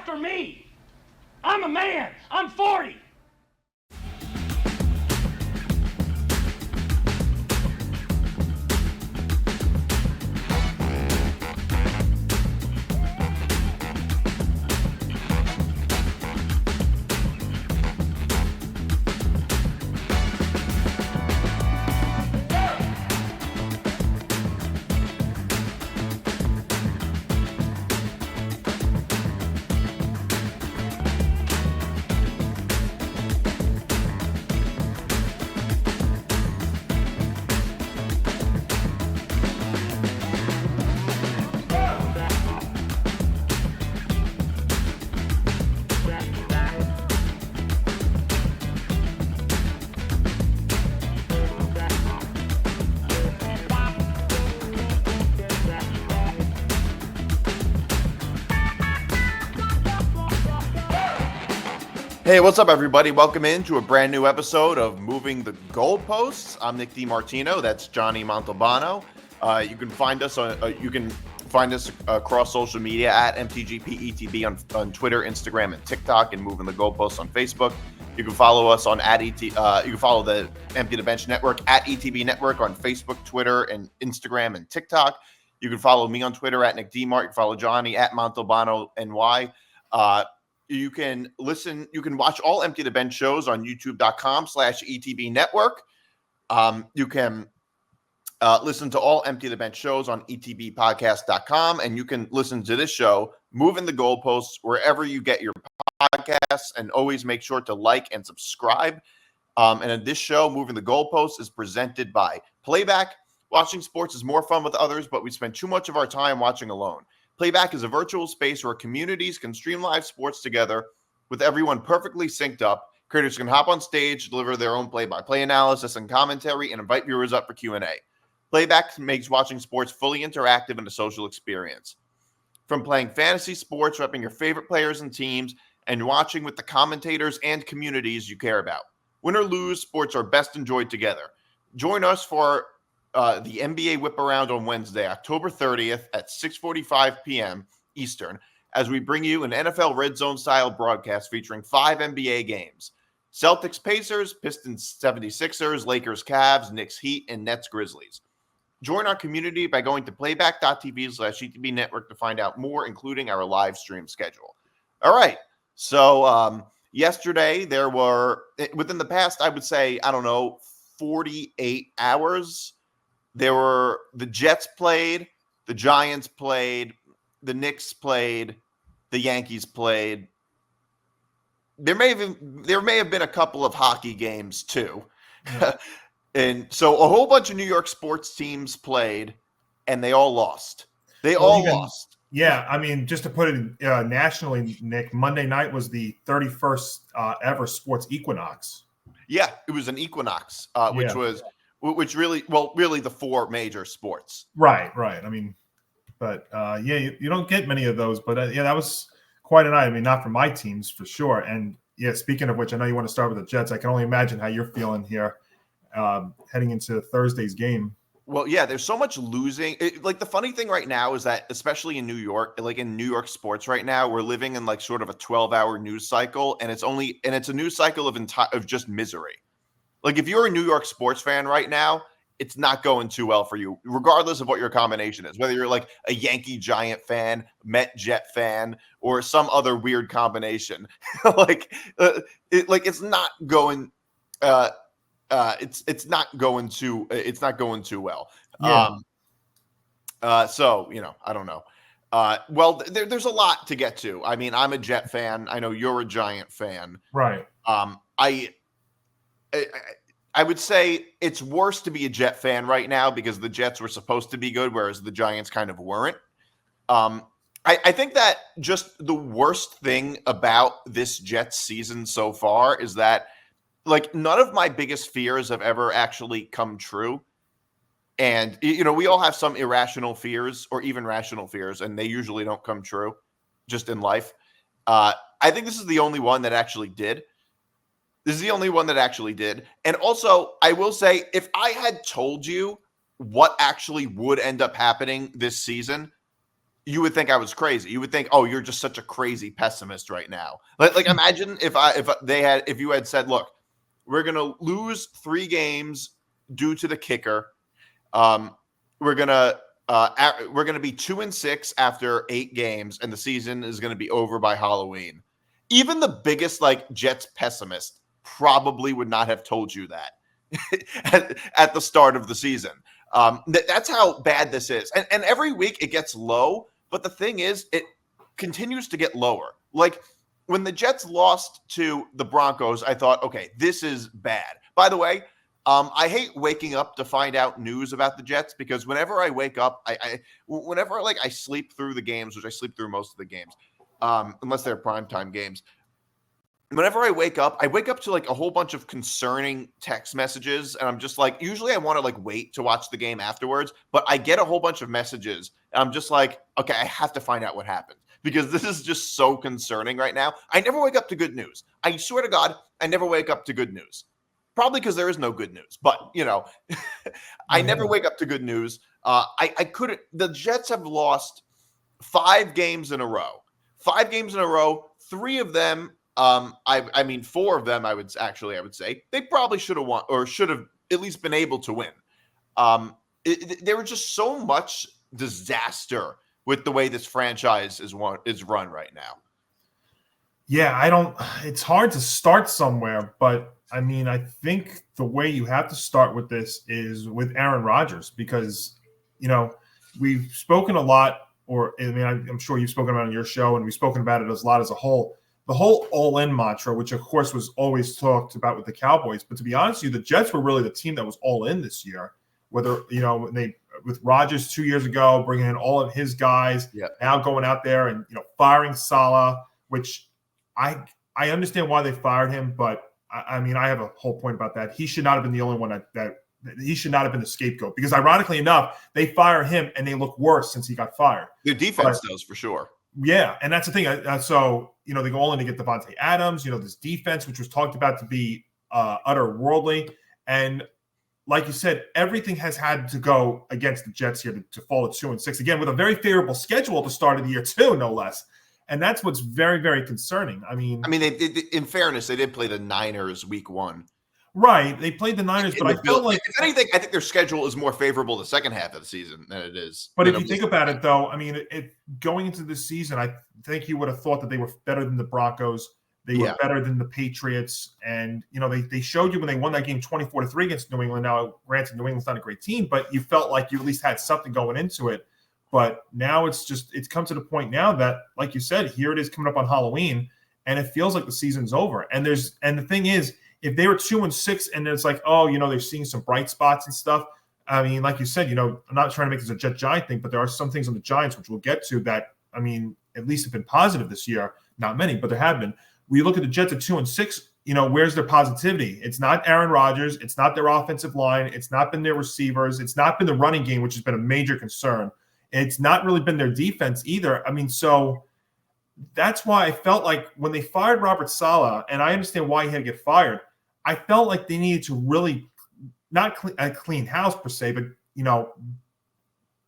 after me. I'm a man. I'm 40. Hey, what's up, everybody? Welcome into a brand new episode of Moving the Goalposts. I'm Nick DiMartino. That's Johnny Montalbano. You can find us across social media at MTGP ETB on Twitter, Instagram, and TikTok, and Moving the Goalposts on Facebook. You can follow us on you can follow the Empty the Bench Network at ETB Network on Facebook, Twitter, and Instagram and TikTok. You can follow me on Twitter at Nick DiMart. You can follow Johnny at Montalbano NY. You can watch all Empty the Bench shows on youtube.com/ETB Network. You can listen to all Empty the Bench shows on etbpodcast.com, and you can listen to this show, Moving the Goalposts, wherever you get your podcasts, and always make sure to like and subscribe. And this show, Moving the Goalposts, is presented by Playback. Watching sports is more fun with others, but we spend too much of our time watching alone. Playback is a virtual space where communities can stream live sports together with everyone perfectly synced up. Creators can hop on stage, deliver their own play-by-play analysis and commentary, and invite viewers up for Q&A. Playback makes watching sports fully interactive and a social experience. From playing fantasy sports, repping your favorite players and teams, and watching with the commentators and communities you care about. Win or lose, sports are best enjoyed together. Join us for the NBA Whip Around on Wednesday, October 30th at 6:45 p.m. Eastern, as we bring you an NFL Red Zone style broadcast featuring 5 NBA games: Celtics Pacers, Pistons 76ers, Lakers Cavs, Knicks Heat, and Nets Grizzlies. Join our community by going to playback.tv/ETB Network to find out more, including our live stream schedule. All right. So yesterday there were, within the past, I would say, 48 hours, the Jets played, the Giants played, the Knicks played, the Yankees played. There may have been a couple of hockey games too. Yeah. And so a whole bunch of New York sports teams played, and they all lost. They all lost. Yeah, I mean, just to put it nationally, Nick, Monday night was the 31st ever sports equinox. Yeah, it was an equinox, which really the 4 major sports. Right. I mean, but you don't get many of those. But that was quite a night. I mean, not for my teams for sure. And yeah, speaking of which, I know you want to start with the Jets. I can only imagine how you're feeling here heading into Thursday's game. Well, yeah, there's so much losing. The funny thing right now is that, especially in New York, like in New York sports right now, we're living in like sort of a 12-hour news cycle, and it's a news cycle of just misery. Like, if you're a New York sports fan right now, it's not going too well for you, regardless of what your combination is, whether you're like a Yankee Giant fan, Met Jet fan, or some other weird combination. It's not going. It's not going too well. Yeah. So I don't know. There's a lot to get to. I mean, I'm a Jet fan. I know you're a Giant fan. Right. I would say it's worse to be a Jet fan right now because the Jets were supposed to be good, whereas the Giants kind of weren't. I think that just the worst thing about this Jets season so far is that, like, none of my biggest fears have ever actually come true. And, we all have some irrational fears or even rational fears, and they usually don't come true just in life. I think this is the only one that actually did. And also, I will say, if I had told you what actually would end up happening this season, you would think I was crazy. You would think, oh, you're just such a crazy pessimist right now. Like imagine if you had said, look, we're gonna lose 3 games due to the kicker. We're gonna be 2-6 after 8 games, and the season is gonna be over by Halloween. Even the biggest Jets pessimist probably would not have told you that at the start of the season. That's how bad this is. And every week it gets low, but the thing is, it continues to get lower. Like when the Jets lost to the Broncos, I thought, okay, this is bad. By the way, I hate waking up to find out news about the Jets because whenever I wake up, whenever I sleep through the games, which I sleep through most of the games, unless they're primetime games. Whenever I wake up to a whole bunch of concerning text messages, and I'm just usually I want to wait to watch the game afterwards, but I get a whole bunch of messages, and I'm just okay, I have to find out what happened because this is just so concerning right now. I never wake up to good news. I swear to God, I never wake up to good news. Probably because there is no good news, but I never wake up to good news. I couldn't. The Jets have lost 5 games in a row. 5 games in a row. 3 of them. 4 of them, I would say they probably should have won or should have at least been able to win. There was just so much disaster with the way this franchise is run right now. Yeah, it's hard to start somewhere, but I mean, I think the way you have to start with this is with Aaron Rodgers because, we've spoken a lot, I'm sure you've spoken about it on your show and we've spoken about it a lot as a whole. The whole all-in mantra, which of course was always talked about with the Cowboys, but to be honest with you, the Jets were really the team that was all in this year. Whether with Rodgers 2 years ago, bringing in all of his guys, now going out there and firing Saleh, which I understand why they fired him, but I mean I have a whole point about that. He should not have been the only one that he should not have been the scapegoat because ironically enough, they fire him and they look worse since he got fired. Their defense does for sure. Yeah, and that's the thing. So they go all in to get Devontae Adams. This defense, which was talked about to be utter worldly, and like you said, everything has had to go against the Jets here to fall at 2-6 again with a very favorable schedule at the start of the year too, no less. And that's what's very, very concerning. I mean, they in fairness, they did play the Niners week 1. Right, they played the Niners, but I feel like if anything, I think their schedule is more favorable the second half of the season than it is. But if you think about it, though, I mean, going into this season, I think you would have thought that they were better than the Broncos. They were better than the Patriots, and they showed you when they won that game 24-3 against New England. Now, granted, New England's not a great team, but you felt like you at least had something going into it. But now it's come to the point now that, like you said, here it is coming up on Halloween, and it feels like the season's over. And the thing is, if they were 2-6 and it's they're seeing some bright spots and stuff. I mean, like you said, I'm not trying to make this a Jet Giant thing, but there are some things on the Giants, which we'll get to that, I mean, at least have been positive this year. Not many, but there have been. We look at the Jets at 2-6, where's their positivity? It's not Aaron Rodgers. It's not their offensive line. It's not been their receivers. It's not been the running game, which has been a major concern. It's not really been their defense either. I mean, so that's why I felt like when they fired Robert Saleh, and I understand why he had to get fired, I felt like they needed to really not clean house per se, but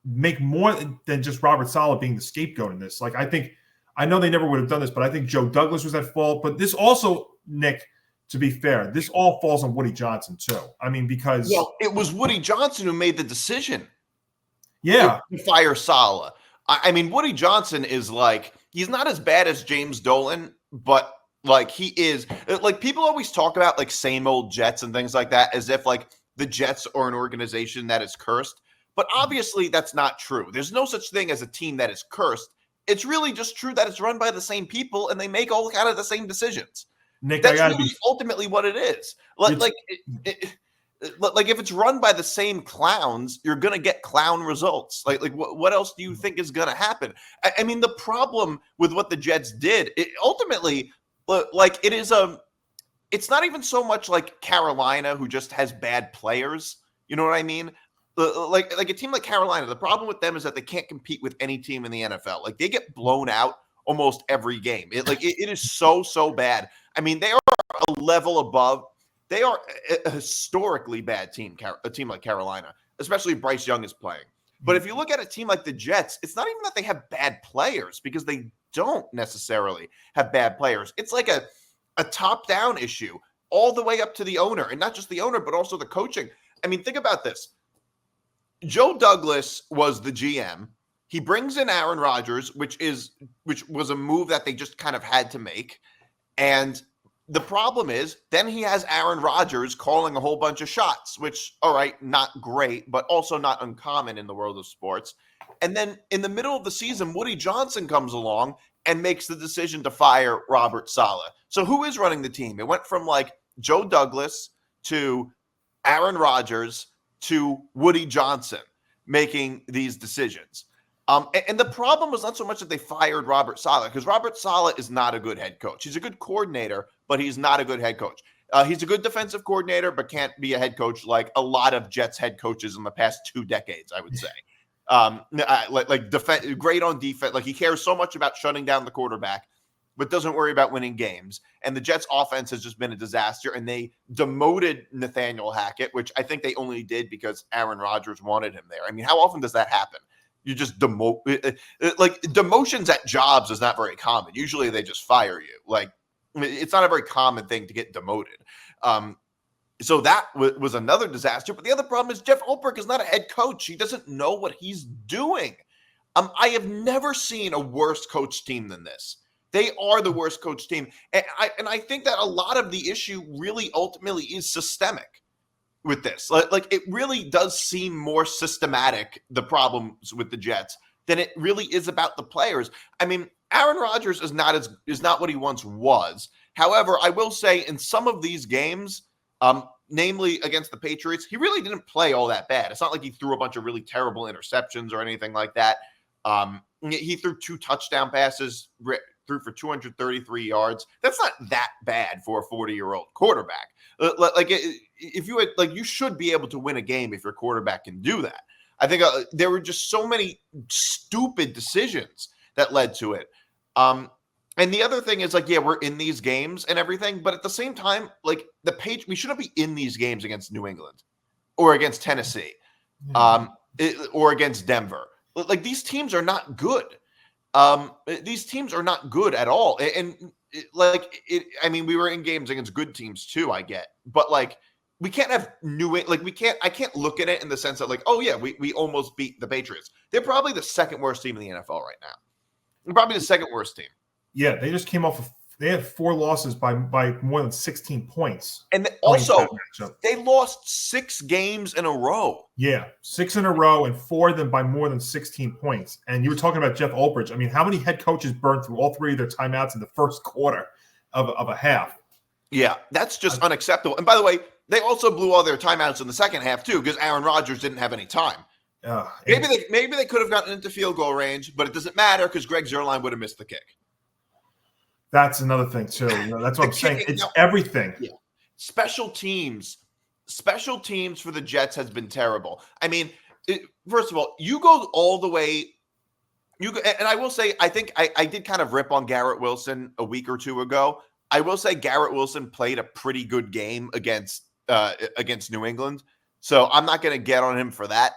make more than just Robert Saleh being the scapegoat in this. I know they never would have done this, but I think Joe Douglas was at fault. But this also, Nick, to be fair, this all falls on Woody Johnson too. I mean, because it was Woody Johnson who made the decision. Yeah, to fire Saleh. I mean, Woody Johnson is he's not as bad as James Dolan, but he is people always talk about same old Jets and things like that as if the Jets are an organization that is cursed. But obviously that's not true. There's no such thing as a team that is cursed. It's really just true that it's run by the same people and they make all kind of the same decisions. Nick, that's really ultimately what it is. If it's run by the same clowns, you're going to get clown results. What else do you think is going to happen? I mean, the problem with what the Jets did, ultimately, it's not even so much like Carolina, who just has bad players. You know what I mean? Like a team like Carolina, the problem with them is that they can't compete with any team in the NFL. They get blown out almost every game. It is so bad. I mean, they are a level above. They are a historically bad team, a team like Carolina, especially if Bryce Young is playing. But if you look at a team like the Jets, it's not even that they have bad players, because they don't necessarily have bad players. It's like a top-down issue all the way up to the owner, and not just the owner, but also the coaching. I mean, think about this. Joe Douglas was the GM. He brings in Aaron Rodgers, which was a move that they just kind of had to make. And the problem is, then he has Aaron Rodgers calling a whole bunch of shots, which, all right, not great, but also not uncommon in the world of sports. And then in the middle of the season, Woody Johnson comes along and makes the decision to fire Robert Saleh. So who is running the team? It went from like Joe Douglas to Aaron Rodgers to Woody Johnson making these decisions. And the problem was not so much that they fired Robert Saleh, because Robert Saleh is not a good head coach. He's a good coordinator, but he's not a good head coach. He's a good defensive coordinator, but can't be a head coach like a lot of Jets head coaches in the past 2 decades, I would say. Great on defense. Like, he cares so much about shutting down the quarterback, but doesn't worry about winning games. And the Jets offense has just been a disaster, and they demoted Nathaniel Hackett, which I think they only did because Aaron Rodgers wanted him there. I mean, how often does that happen? You just demote, like, demotions at jobs is not very common. Usually they just fire you. Like, it's not a very common thing to get demoted. So that was another disaster. But the other problem is Jeff Ulbrich is not a head coach. He doesn't know what he's doing. I have never seen a worse coach team than this. They are the worst coach team. And I think that a lot of the issue really ultimately is systemic with this. Like, it really does seem more systematic, the problems with the Jets, than it really is about the players. I mean, Aaron Rodgers is not what he once was. However, I will say in some of these games, namely against the Patriots, he really didn't play all that bad. It's not like he threw a bunch of really terrible interceptions or anything like that. He threw 2 touchdown passes, threw for 233 yards. That's not that bad for a 40-year-old quarterback. If you had, like, you should be able to win a game if your quarterback can do that. I think there were just so many stupid decisions that led to it. And the other thing is, like, yeah, we're in these games and everything, but at the same time, like, we shouldn't be in these games against New England or against Tennessee, or against Denver. Like, these teams are not good. These teams are not good at all. And I mean, we were in games against good teams too, I get, but like, we can't have I can't look at it in the sense that, like, oh yeah, we almost beat the Patriots. They're probably the second worst team in the NFL right now. They're probably the second worst team. Yeah, they just came off they had 4 losses by more than 16 points. And also, they lost 6 games in a row. Yeah, 6 in a row, and 4 of them by more than 16 points. And you were talking about Jeff Ulbrich. I mean, how many head coaches burned through all 3 of their timeouts in the first quarter of a half? Yeah, that's just unacceptable. And by the way, they also blew all their timeouts in the second half too, because Aaron Rodgers didn't have any time. Maybe they could have gotten into field goal range, but it doesn't matter because Greg Zuerlein would have missed the kick. That's another thing too. That's what I'm saying. It's everything. Yeah. Special teams for the Jets has been terrible. I mean, first of all, you go all the way. And I will say, I think I did kind of rip on Garrett Wilson a week or 2 ago. I will say Garrett Wilson played a pretty good game against New England, so I'm not going to get on him for that.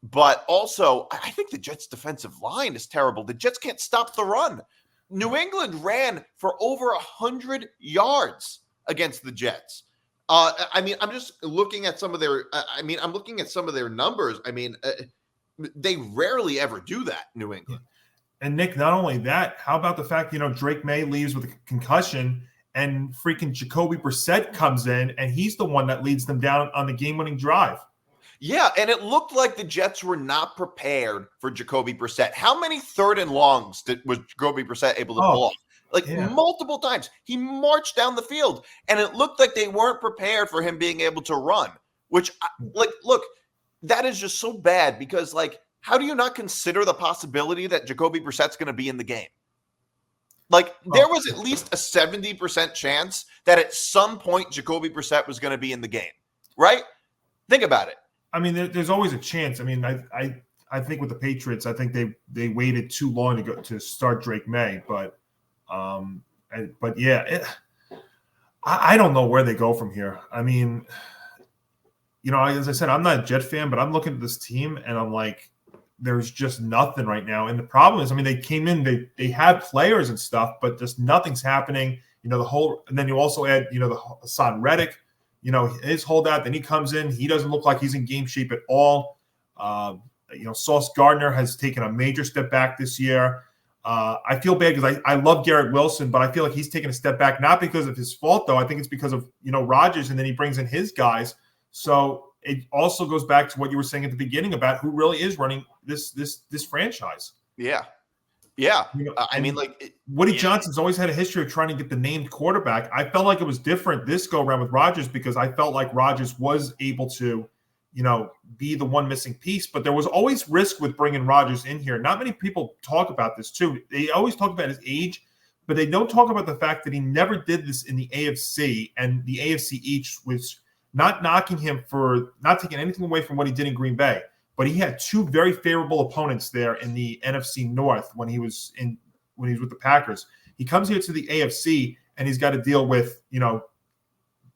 But also, I think the Jets' defensive line is terrible. The Jets can't stop the run. New England ran for over 100 yards against the Jets. I mean, I'm just looking at some of their. I'm looking at some of their numbers. I mean, they rarely ever do that, New England. And Nick, not only that, how about the fact Drake May leaves with a concussion, and freaking Jacoby Brissett comes in, and he's the one that leads them down on the game-winning drive. Yeah, and it looked like the Jets were not prepared for Jacoby Brissett. How many 3rd and longs was Jacoby Brissett able to pull off? Multiple times. He marched down the field, and it looked like they weren't prepared for him being able to run, which, look, that is just so bad because, like, how do you not consider the possibility that Jacoby Brissett's going to be in the game? Like, there was at least a 70% chance that at some point Jacoby Brissett was going to be in the game, right? Think about it. I mean, there's always a chance. I mean, I think with the Patriots, I think they waited too long to start Drake May, but yeah, I don't know where they go from here. I mean, as I said, I'm not a Jet fan, but I'm looking at this team and I'm like, there's just nothing right now. And the problem is, I mean, they came in, they have players and stuff, but just nothing's happening. And then you also add, the Hassan Reddick, his holdout. Then he comes in, he doesn't look like he's in game shape at all. Sauce Gardner has taken a major step back this year. I feel bad because I love Garrett Wilson, but I feel like he's taken a step back, not because of his fault, though. I think it's because of, Rodgers, and then he brings in his guys. So it also goes back to what you were saying at the beginning about who really is running this franchise. Yeah. Woody Johnson's always had a history of trying to get the named quarterback. I felt like it was different this go around with Rodgers because I felt like Rodgers was able to, be the one missing piece. But there was always risk with bringing Rodgers in here. Not many people talk about this too. They always talk about his age, but they don't talk about the fact that he never did this in the AFC, and the AFC East was not knocking him for not taking anything away from what he did in Green Bay. But he had two very favorable opponents there in the NFC North when he was with the Packers. He comes here to the AFC and he's got to deal with,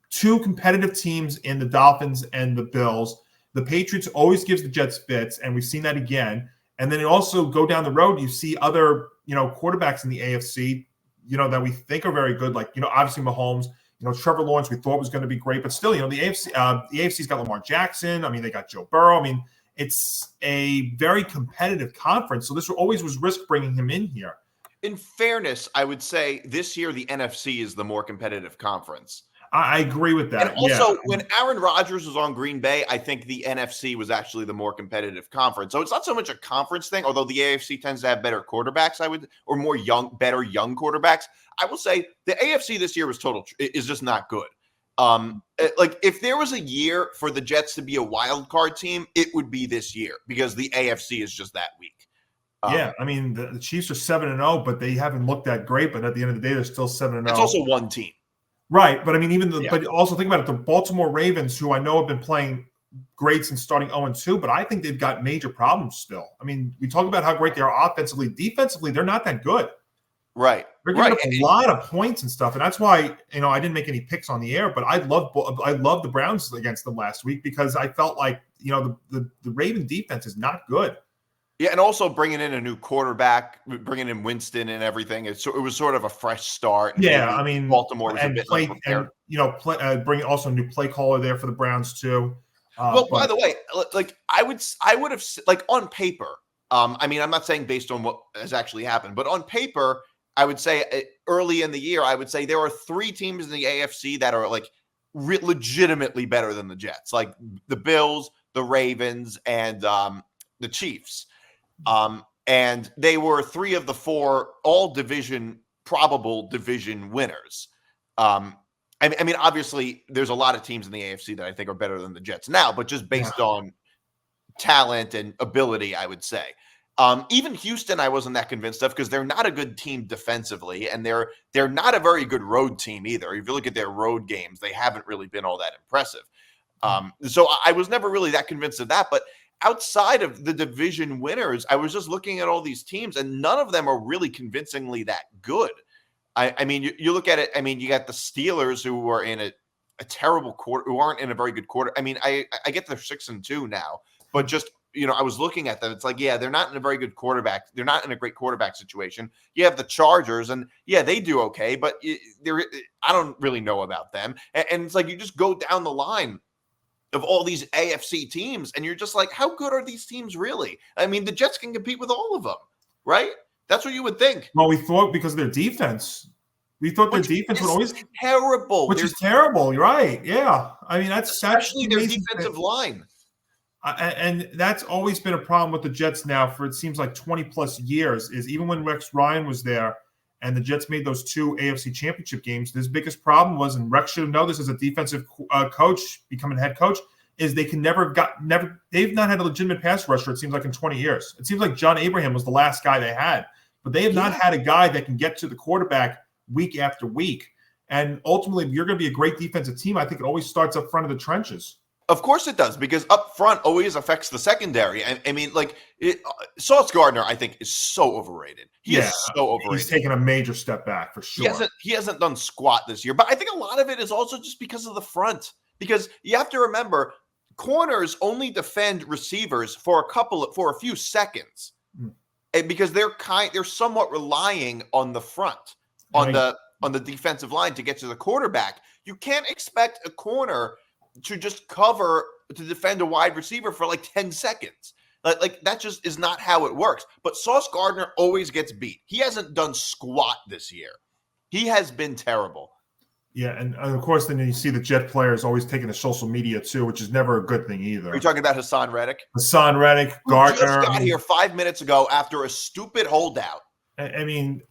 two competitive teams in the Dolphins and the Bills. The Patriots always gives the Jets fits, and we've seen that again. And then it also go down the road, you see other, quarterbacks in the AFC, that we think are very good, like, obviously Mahomes, Trevor Lawrence we thought was going to be great, but still, the AFC's got Lamar Jackson. I mean, they got Joe Burrow. I mean, it's a very competitive conference. So this always was risk bringing him in here. In fairness, I would say this year the NFC is the more competitive conference. I agree with that. And also, when Aaron Rodgers was on Green Bay, I think the NFC was actually the more competitive conference. So it's not so much a conference thing, although the AFC tends to have better quarterbacks, or better young quarterbacks. I will say the AFC this year is just not good. Like if there was a year for the Jets to be a wild card team, it would be this year because the AFC is just that weak. I mean, the Chiefs are 7-0, but they haven't looked that great. But at the end of the day, they're still 7-0. It's also one team. Right, but I mean, but also think about it. The Baltimore Ravens, who I know have been playing great since starting 0-2, but I think they've got major problems still. I mean, we talk about how great they are offensively. Defensively, they're not that good. Right. They're giving up a lot of points and stuff, and that's why I didn't make any picks on the air. But I love the Browns against them last week because I felt like the Raven defense is not good. Yeah, and also bringing in a new quarterback, bringing in Winston and everything. It was sort of a fresh start. Yeah, I mean, Baltimore was a bit unprepared. And bringing also a new play caller there for the Browns too. By the way, like I would have like on paper. I mean, I'm not saying based on what has actually happened, but on paper, I would say early in the year, I would say there are three teams in the AFC that are like legitimately better than the Jets, like the Bills, the Ravens, and the Chiefs. And they were three of the four probable division winners. I mean, obviously, there's a lot of teams in the AFC that I think are better than the Jets now, but just based on talent and ability, I would say. Even Houston, I wasn't that convinced of because they're not a good team defensively, and they're not a very good road team either. If you look at their road games, they haven't really been all that impressive. So I was never really that convinced of that, but outside of the division winners, I was just looking at all these teams, and none of them are really convincingly that good. I mean, you look at it. I mean, you got the Steelers who are in a terrible quarter, who aren't in a very good quarter. I mean, I get they're 6-2 now, but just I was looking at them. It's like, yeah, they're not in a very good quarterback. They're not in a great quarterback situation. You have the Chargers, and yeah, they do okay, but I don't really know about them. And it's like you just go down the line of all these AFC teams, and you're just like, how good are these teams really? I mean, the Jets can compete with all of them, right? That's what you would think. Well, we thought because of their defense. We thought their defense would always terrible. Which is terrible. You're right. Yeah. I mean, especially their defensive line. And that's always been a problem with the Jets now for it seems like 20 plus years is even when Rex Ryan was there and the Jets made those two AFC championship games, his biggest problem was, and Rex should know this as a defensive coach, becoming head coach, is they've not had a legitimate pass rusher, it seems like in 20 years. It seems like John Abraham was the last guy they had, but they have not had a guy that can get to the quarterback week after week. And ultimately, if you're going to be a great defensive team, I think it always starts up front of the trenches. Of course it does, because up front always affects the secondary. I mean, Sauce Gardner, I think, is so overrated. He is so overrated. He's taken a major step back for sure. He hasn't done squat this year, but I think a lot of it is also just because of the front. Because you have to remember, corners only defend receivers for a few seconds, because they're somewhat relying on the front, on the defensive line to get to the quarterback. You can't expect a corner to just to defend a wide receiver for like 10 seconds. Like that just is not how it works. But Sauce Gardner always gets beat. He hasn't done squat this year. He has been terrible. Yeah, and of course, then you see the Jet players always taking to social media too, which is never a good thing either. Are you talking about Hassan Reddick? Hassan Reddick, Gardner. Who just got here 5 minutes ago after a stupid holdout. I mean,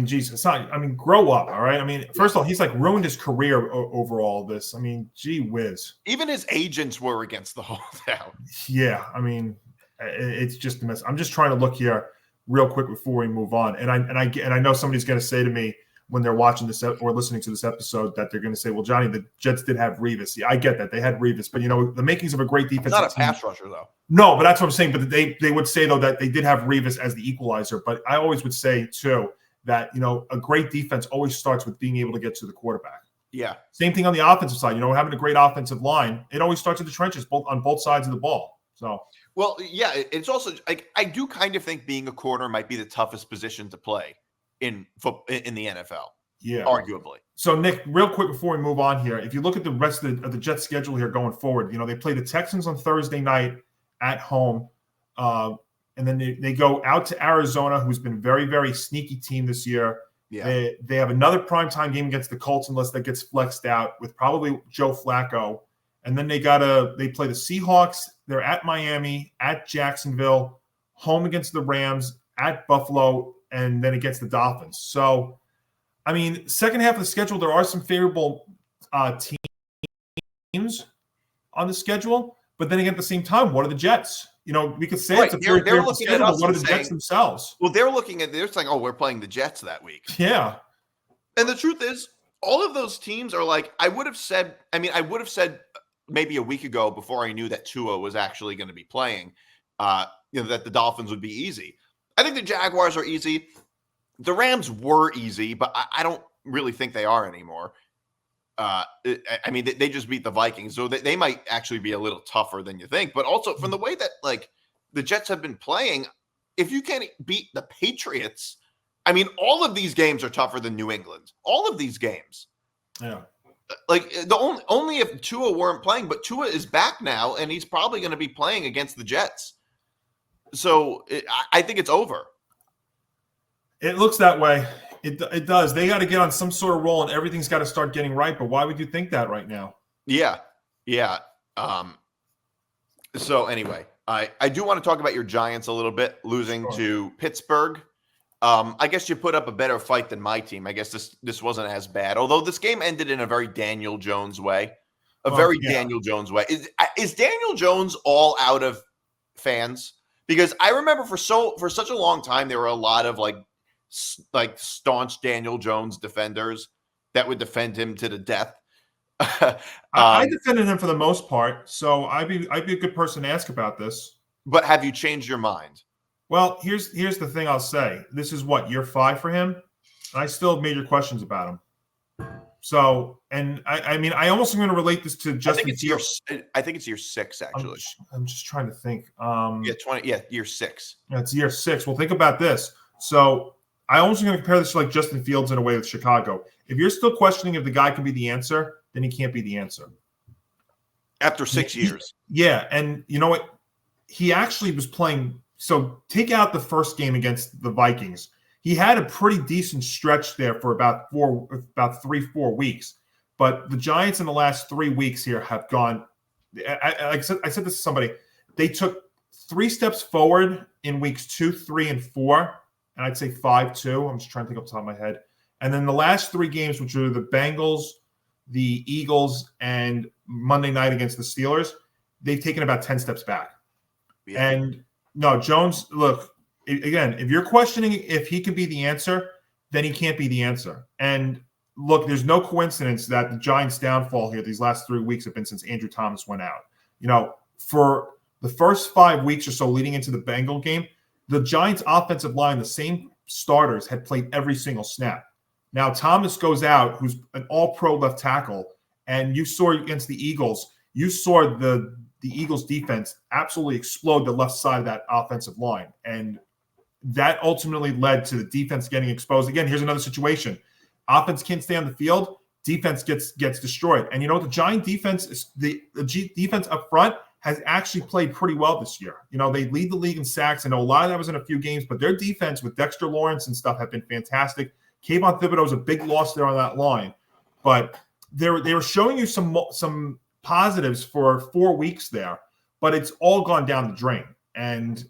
geez, Hassan. I mean, grow up, all right. I mean, first of all, he's like ruined his career over all this. I mean, gee whiz. Even his agents were against the holdout. Yeah, I mean, it's just a mess. I'm just trying to look here real quick before we move on, and I know somebody's going to say to me, when they're watching this or listening to this episode, that they're going to say, well, Johnny, the Jets did have Revis. Yeah, I get that. They had Revis. But, the makings of a great defense. Not a pass rusher, though. No, but that's what I'm saying. But they would say, though, that they did have Revis as the equalizer. But I always would say, too, that, a great defense always starts with being able to get to the quarterback. Yeah. Same thing on the offensive side. Having a great offensive line, it always starts in the trenches, on both sides of the ball. So. Well, yeah, it's also like I do kind of think being a corner might be the toughest position to play in the NFL. Yeah, arguably. So, Nick, real quick before we move on here, if you look at the rest of the Jets schedule here going forward, they play the Texans on Thursday night at home, and then they go out to Arizona, who's been a very, very sneaky team this year. Yeah. They have another primetime game against the Colts, unless that gets flexed out, with probably Joe Flacco. And then they play the Seahawks. They're at Miami, at Jacksonville, home against the Rams, at Buffalo, and then against the Dolphins. So, I mean, second half of the schedule, there are some favorable teams on the schedule. But then again, at the same time, what are the Jets? We could say it's a very favorable schedule, but what are the Jets themselves? Well, they're saying, oh, we're playing the Jets that week. Yeah. And the truth is, all of those teams are like, I would have said maybe a week ago, before I knew that Tua was actually going to be playing, that the Dolphins would be easy. I think the Jaguars are easy. The Rams were easy, but I don't really think they are anymore. They just beat the Vikings, so they might actually be a little tougher than you think. But also, from the way that the Jets have been playing, if you can't beat the Patriots, all of these games are tougher than New England. All of these games. Yeah. Only if Tua weren't playing, but Tua is back now, and he's probably going to be playing against the Jets. So I think it's over. It looks that way. It does. They got to get on some sort of roll, and everything's got to start getting right. But why would you think that right now? Yeah. So anyway, I do want to talk about your Giants a little bit, losing to Pittsburgh. I guess you put up a better fight than my team. I guess this wasn't as bad, although this game ended in a very Daniel Jones way. Daniel Jones way. Is Daniel Jones all out of fans? Because I remember for such a long time there were a lot of like staunch Daniel Jones defenders that would defend him to the death. I defended him for the most part, so I'd be a good person to ask about this. But have you changed your mind? Well, here's the thing I'll say. This is what, year 5 for him? And I still have major questions about him. So, and I almost am going to relate this to Justin Fields. I think it's year 6, actually. I'm just trying to think. Year 6. Yeah, it's year 6. Well, think about this. So, I almost going to compare this to like Justin Fields in a way with Chicago. If you're still questioning if the guy can be the answer, then he can't be the answer. After 6 years. Yeah, and you know what? He actually was playing. So take out the first game against the Vikings. He had a pretty decent stretch there for about 3-4 weeks. But the Giants in the last 3 weeks here have gone. I said this to somebody. They took 3 steps forward in weeks 2, 3, and 4. And I'd say 5 too. I'm just trying to think off the top of my head. And then the last 3 games, which are the Bengals, the Eagles, and Monday night against the Steelers, they've taken about 10 steps back. Yeah. And no, Jones, look, again, if you're questioning if he can be the answer, then he can't be the answer. And look, there's no coincidence that the Giants' downfall here these last 3 weeks have been since Andrew Thomas went out. For the first 5 weeks or so leading into the Bengal game, the Giants' offensive line, the same starters, had played every single snap. Now, Thomas goes out, who's an all-pro left tackle, and you saw against the Eagles, you saw the the Eagles defense absolutely explode the left side of that offensive line. And that ultimately led to the defense getting exposed. Again, here's another situation. Offense can't stay on the field. Defense gets destroyed. And you know what? The Giant defense is the defense up front has actually played pretty well this year. You know, they lead the league in sacks. I know a lot of that was in a few games, but their defense with Dexter Lawrence and stuff have been fantastic. Kayvon Thibodeau is a big loss there on that line. But they were showing you some positives for 4 weeks there, but it's all gone down the drain. And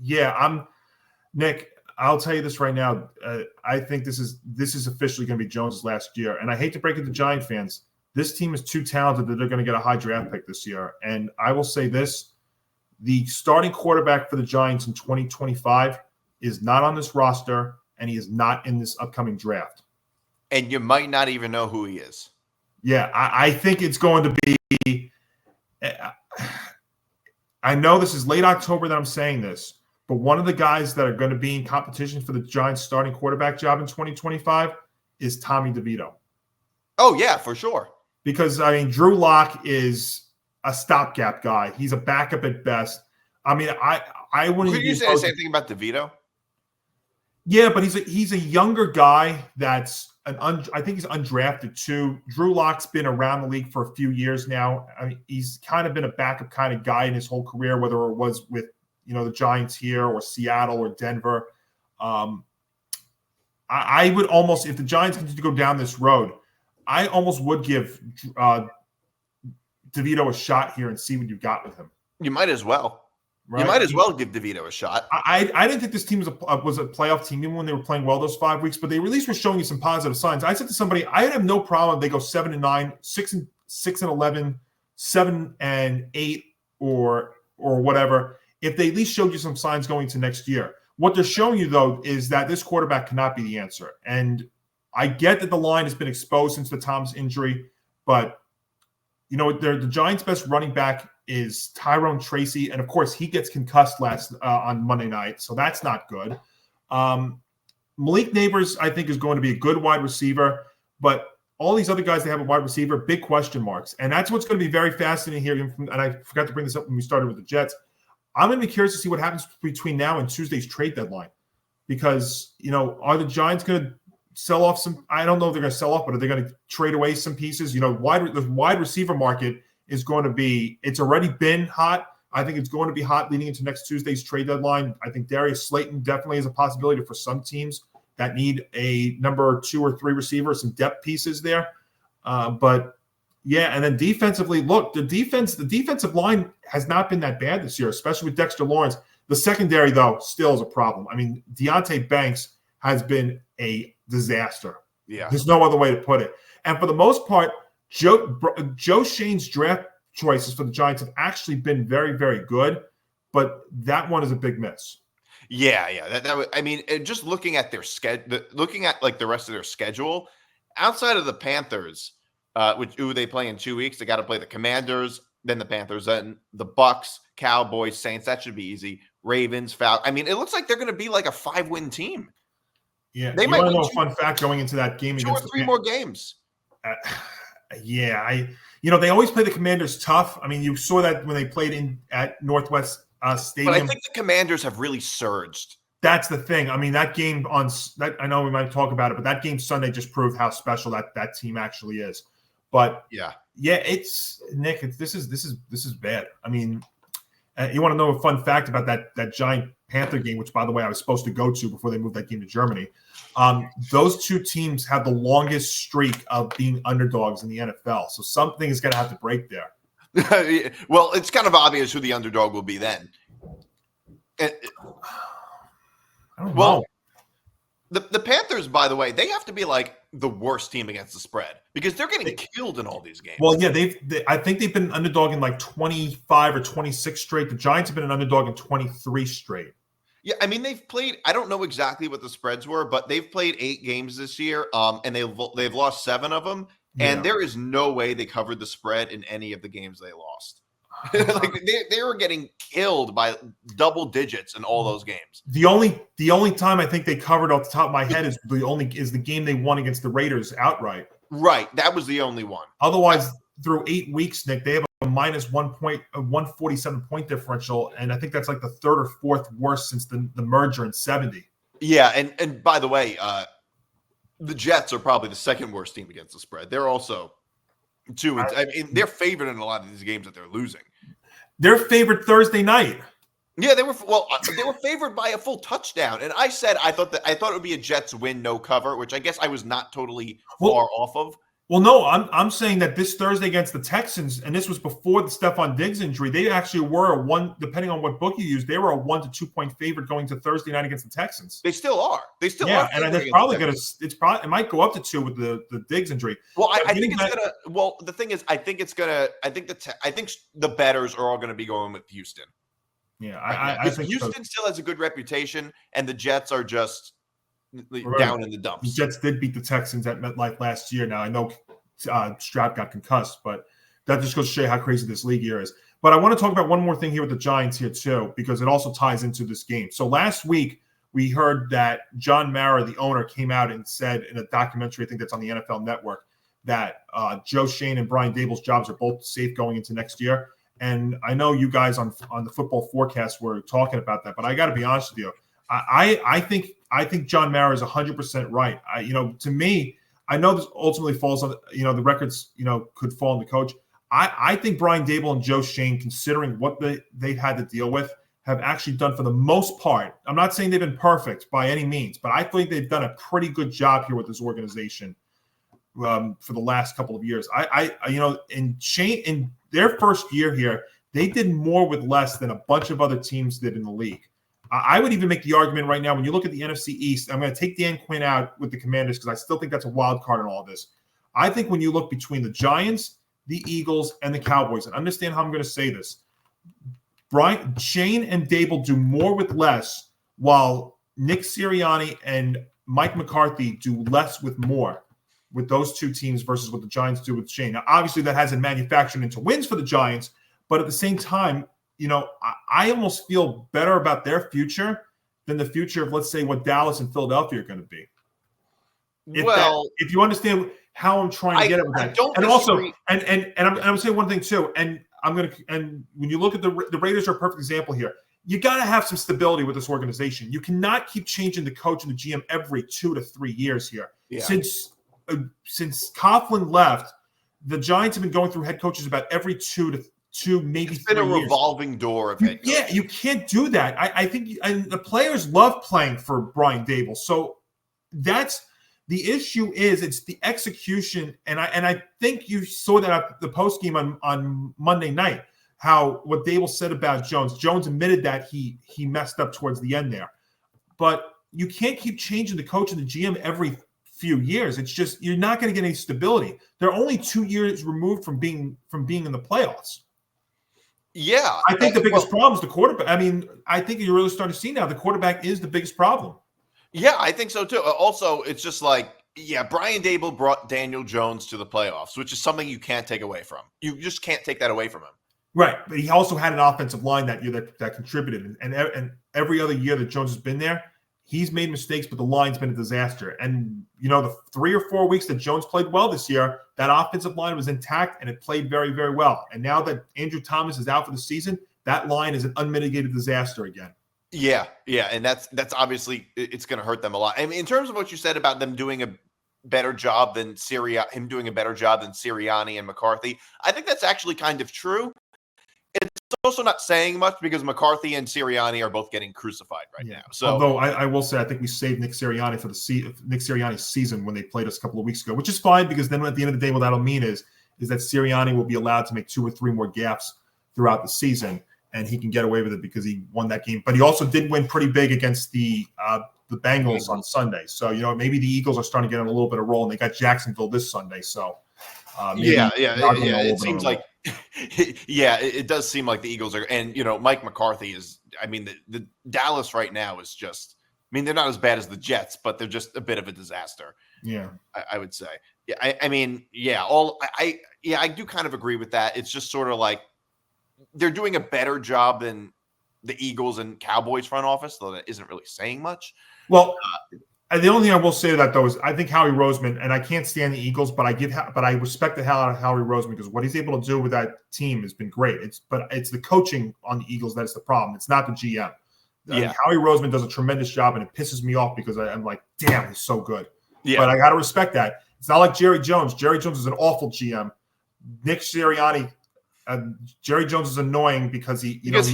yeah, Nick, I'll tell you this right now. I think this is officially going to be Jones' last year. And I hate to break it to Giant fans. This team is too talented that they're going to get a high draft pick this year. And I will say this, the starting quarterback for the Giants in 2025 is not on this roster, and he is not in this upcoming draft. And you might not even know who he is. Yeah, I think it's going to be – I know this is late October that I'm saying this, but one of the guys that are going to be in competition for the Giants starting quarterback job in 2025 is Tommy DeVito. Oh, yeah, for sure. Because, I mean, Drew Lock is a stopgap guy. He's a backup at best. I mean, I wouldn't. Could you say the same thing about DeVito? Yeah, but he's a younger guy that's I think he's undrafted too. Drew Lock's been around the league for a few years now. I mean, he's kind of been a backup kind of guy in his whole career, whether it was with the Giants here or Seattle or Denver. I would almost, if the Giants continue to go down this road, I almost would give DeVito a shot here and see what you got with him. You might as well. Right? You might as well give DeVito a shot. I didn't think this team was a playoff team, even when they were playing well those 5 weeks, but they at least were showing you some positive signs. I said to somebody, I have no problem if they go 7-9, 6-11, 7-8, or whatever, if they at least showed you some signs going to next year. What they're showing you, though, is that this quarterback cannot be the answer. And I get that the line has been exposed since the Thomas injury, but the Giants' best running back is Tyrone Tracy, and of course he gets concussed on Monday night, so that's not good. Malik Neighbors, I think, is going to be a good wide receiver, but all these other guys that have a wide receiver, big question marks, and that's what's going to be very fascinating here. And I forgot to bring this up when we started with the Jets. I'm going to be curious to see what happens between now and Tuesday's trade deadline, because are the Giants going to sell off some? I don't know if they're going to sell off, but are they going to trade away some pieces? The wide receiver market is going to be. It's already been hot. I think it's going to be hot leading into next Tuesday's trade deadline. I think Darius Slayton definitely is a possibility for some teams that need a number 2 or 3 receiver, some depth pieces there. But yeah, and then defensively, look, the defensive line has not been that bad this year, especially with Dexter Lawrence. The secondary, though, still is a problem. I mean, Deonte Banks has been a disaster. Yeah, there's no other way to put it. And for the most part, Joe Shane's draft choices for the Giants have actually been very, very good, but that one is a big miss. Yeah. I mean, just looking at their schedule, looking at like the rest of their schedule, outside of the Panthers, who they play in 2 weeks, they got to play the Commanders, then the Panthers, then the Bucks, Cowboys, Saints. That should be easy. Ravens, Falcons. I mean, it looks like they're going to be like a 5-win team. Yeah, they might know a fun fact going into that game 2 against or 3 more games. They always play the Commanders tough. I mean, you saw that when they played at Northwest Stadium. But I think the Commanders have really surged. That's the thing. I mean, that game I know we might talk about it, but that game Sunday just proved how special that team actually is. But yeah, it's Nick. This is bad. I mean, you want to know a fun fact about that Giant Panther game, which, by the way, I was supposed to go to before they moved that game to Germany. Those two teams have the longest streak of being underdogs in the NFL. So something is going to have to break there. Well, it's kind of obvious who the underdog will be then. I don't know. The Panthers, by the way, they have to be like the worst team against the spread because they're getting killed in all these games. Well, yeah, I think they've been an underdog in like 25 or 26 straight. The Giants have been an underdog in 23 straight. Yeah, I mean, they've played – I don't know exactly what the spreads were, but they've played 8 games this year, and they've lost 7 of them, and there is no way they covered the spread in any of the games they lost. Like they were getting killed by double digits in all those games. The only time I think they covered off the top of my head is the game they won against the Raiders outright. Right, that was the only one. Otherwise, through 8 weeks, Nick, they have minus 147 point differential, and I think that's like the third or fourth worst since the merger in 70. Yeah, and by the way, the Jets are probably the second worst team against the spread. They're also I mean, they're favored in a lot of these games that they're losing. They're favored Thursday night. Yeah, they were favored by a full touchdown, and I said I thought it would be a Jets win, no cover, which I guess I was not totally far off of. Well, no, I'm saying that this Thursday against the Texans, and this was before the Stephon Diggs injury, they actually were a one, depending on what book you use, they were a 1 to 2 point favorite going to Thursday night against the Texans. They still are. Yeah, and it's probably going to. It might go up to 2 with the Diggs injury. Well, I think it's gonna. Well, the thing is, I think it's gonna. I think the bettors are all going to be going with Houston. Yeah, I think Houston still has a good reputation, and the Jets are just down in the dumps. The Jets did beat the Texans at MetLife last year. Now I know Stroud got concussed, but that just goes to show you how crazy this league here is. But I want to talk about one more thing here with the Giants here too, because it also ties into this game. So last week we heard that John Mara, the owner, came out and said in a documentary, I think that's on the NFL Network, that Joe Schoen and Brian Dable's jobs are both safe going into next year. And I know you guys on the Football Forecast were talking about that, but I got to be honest with you. I think John Mara is 100% right. To me, I know this ultimately falls on the records could fall on the coach. I think Brian Dable and Joe Schoen, considering what they've had to deal with, have actually done for the most part. I'm not saying they've been perfect by any means, but I think they've done a pretty good job here with this organization for the last couple of years. In their first year here, they did more with less than a bunch of other teams did in the league. I would even make the argument right now, when you look at the NFC East, I'm going to take Dan Quinn out with the Commanders because I still think that's a wild card in all of this. I think when you look between the Giants, the Eagles, and the Cowboys, and understand how I'm going to say this, Brian, Shane, and Dable do more with less, while Nick Sirianni and Mike McCarthy do less with more with those two teams versus what the Giants do with Shane. Now, obviously, that hasn't manufactured into wins for the Giants, but at the same time, I almost feel better about their future than the future of, let's say, what Dallas and Philadelphia are going to be. If you understand how I'm trying to get at with that, and also, and I'm saying one thing too, and when you look at the Raiders are a perfect example here. You got to have some stability with this organization. You cannot keep changing the coach and the GM every 2 to 3 years here. Yeah. Since Coughlin left, the Giants have been going through head coaches about every 2 to 2, maybe 3 years. It's been a revolving door of head coaches. Yeah, you can't do that. I think and the players love playing for Brian Dable. So that's the issue. It's the execution, and I think you saw that at the post game on Monday night. What Dable said about Jones. Jones admitted that he messed up towards the end there, but you can't keep changing the coach and the GM every few years. It's just you're not going to get any stability. They're only 2 years removed from being in the playoffs. Yeah, I think the biggest problem is the quarterback. I mean, I think you're really starting to see now the quarterback is the biggest problem. Yeah, I think so too. Also, it's just like, Brian Dable brought Daniel Jones to the playoffs, which is something you can't take away from. You just can't take that away from him. Right, but he also had an offensive line that year that contributed, and every other year that Jones has been there, he's made mistakes, but the line's been a disaster. And the 3 or 4 weeks that Jones played well this year, that offensive line was intact and it played very, very well. And now that Andrew Thomas is out for the season, that line is an unmitigated disaster again. Yeah, and that's obviously it's going to hurt them a lot. I mean, in terms of what you said about them doing a better job than Sirianni and McCarthy, I think that's actually kind of true. It's also not saying much because McCarthy and Sirianni are both getting crucified right now. So, although I will say I think we saved Nick Sirianni for Nick Sirianni's season when they played us a couple of weeks ago, which is fine because then at the end of the day, what that'll mean is that Sirianni will be allowed to make 2 or 3 more gaffes throughout the season, and he can get away with it because he won that game. But he also did win pretty big against the Bengals on Sunday. So maybe the Eagles are starting to get on a little bit of roll, and they got Jacksonville this Sunday. So it seems like. It does seem like the Eagles are, and Mike McCarthy is. I mean, the Dallas right now is just. I mean, they're not as bad as the Jets, but they're just a bit of a disaster. Yeah, I would say. Yeah, I do kind of agree with that. It's just sort of like they're doing a better job than the Eagles and Cowboys front office, though that isn't really saying much. Well, the only thing I will say that though is I think Howie Roseman, and I can't stand the Eagles, but I respect the hell out of Howie Roseman because what he's able to do with that team has been great. It's the coaching on the Eagles that's the problem. It's not the GM. Yeah. Howie Roseman does a tremendous job, and it pisses me off because I'm like, damn, he's so good. Yeah. But I got to respect that. It's not like Jerry Jones. Jerry Jones is an awful GM. Nick Sirianni, Jerry Jones is annoying because he's not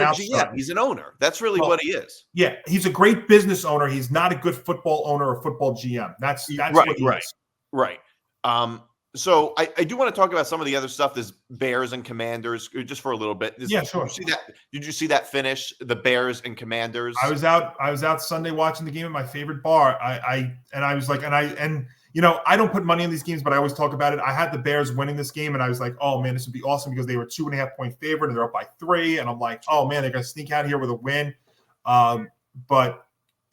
a GM. He's an owner. That's really what he is. Yeah, he's a great business owner. He's not a good football owner or football GM. That's right, what he is. Right. So I do want to talk about some of the other stuff. There's Bears and Commanders just for a little bit. Sure. Did you see that finish? The Bears and Commanders. I was out Sunday watching the game at my favorite bar. I don't put money in these games, but I always talk about it. I had the Bears winning this game, and I was like, oh man, this would be awesome because they were 2.5-point favorite and they're up by 3. And I'm like, oh man, they're gonna sneak out here with a win. But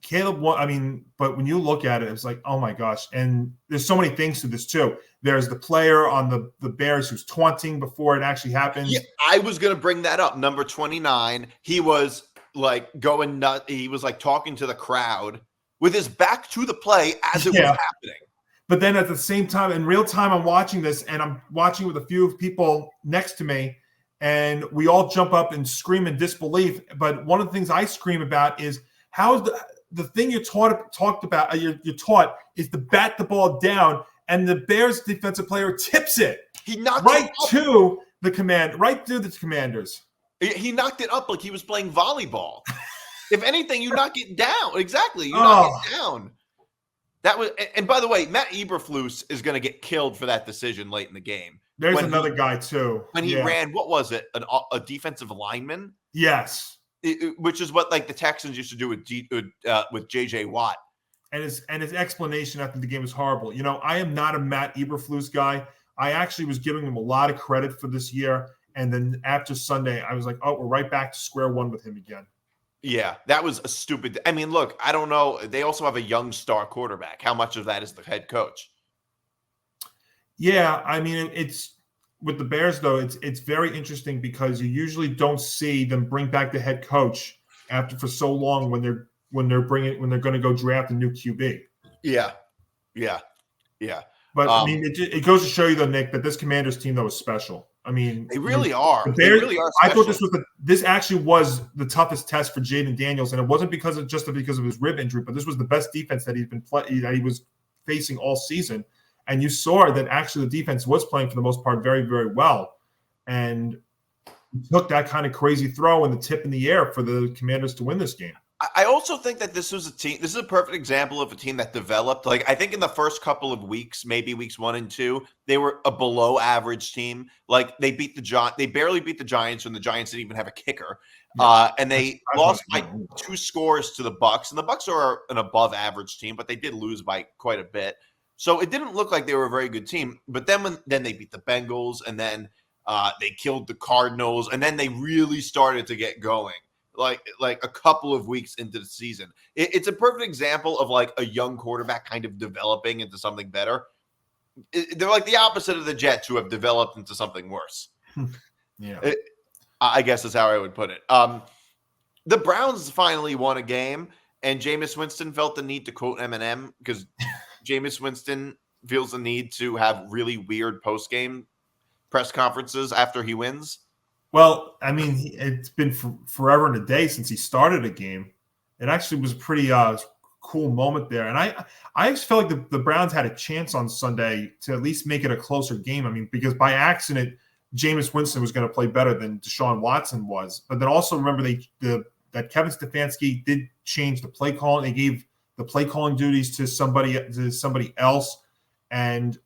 Caleb won. But when you look at it, it's like, oh my gosh. And there's so many things to this too. There's the player on the Bears who's taunting before it actually happens. Yeah, I was going to bring that up. Number 29, he was like going nuts. He was like talking to the crowd with his back to the play as it was happening. But then at the same time, in real time, I'm watching this, and I'm watching with a few people next to me, and we all jump up and scream in disbelief. But one of the things I scream about is how the thing you're taught is to bat the ball down, and the Bears defensive player tips it. He knocked right it up. to the Commanders. He knocked it up like he was playing volleyball. If anything, you knock it down. Exactly, you knock it down. That was, and by the way, Matt Eberflus is going to get killed for that decision late in the game. There's another guy too. When he ran, what was it? A defensive lineman? Yes. Which is what like the Texans used to do with JJ Watt. And his explanation after the game was horrible. I am not a Matt Eberflus guy. I actually was giving him a lot of credit for this year. And then after Sunday, I was like, oh, we're right back to square one with him again. Yeah, that was a stupid. I mean, look, I don't know. They also have a young star quarterback. How much of that is the head coach? Yeah, I mean, it's with the Bears though. It's very interesting because you usually don't see them bring back the head coach for so long when they're going to go draft a new QB. Yeah. But I mean, it goes to show you though, Nick, that this Commanders team though is special. I mean, they really are. They really are special. I thought this actually was the toughest test for Jaden Daniels, and it wasn't because of his rib injury, but this was the best defense that he was facing all season. And you saw that actually the defense was playing for the most part very, very well, and took that kind of crazy throw and the tip in the air for the Commanders to win this game. I also think that this was a team. This is a perfect example of a team that developed. Like I think in the first couple of weeks, maybe weeks 1 and 2, they were a below average team. Like they barely beat the Giants when the Giants didn't even have a kicker, and they lost by 2 scores to the Bucs. And the Bucs are an above average team, but they did lose by quite a bit. So it didn't look like they were a very good team. But then then they beat the Bengals, and then they killed the Cardinals, and then they really started to get going. Like a couple of weeks into the season. It's a perfect example of like a young quarterback kind of developing into something better. They're like the opposite of the Jets who have developed into something worse. Yeah. I guess is how I would put it. The Browns finally won a game, and Jameis Winston felt the need to quote Eminem because Jameis Winston feels the need to have really weird post-game press conferences after he wins. Well, I mean, it's been forever and a day since he started a game. It actually was a pretty cool moment there. And I just felt like the Browns had a chance on Sunday to at least make it a closer game. I mean, because by accident, Jameis Winston was going to play better than Deshaun Watson was. But then also remember that Kevin Stefanski did change the play calling. They gave the play calling duties to somebody else. And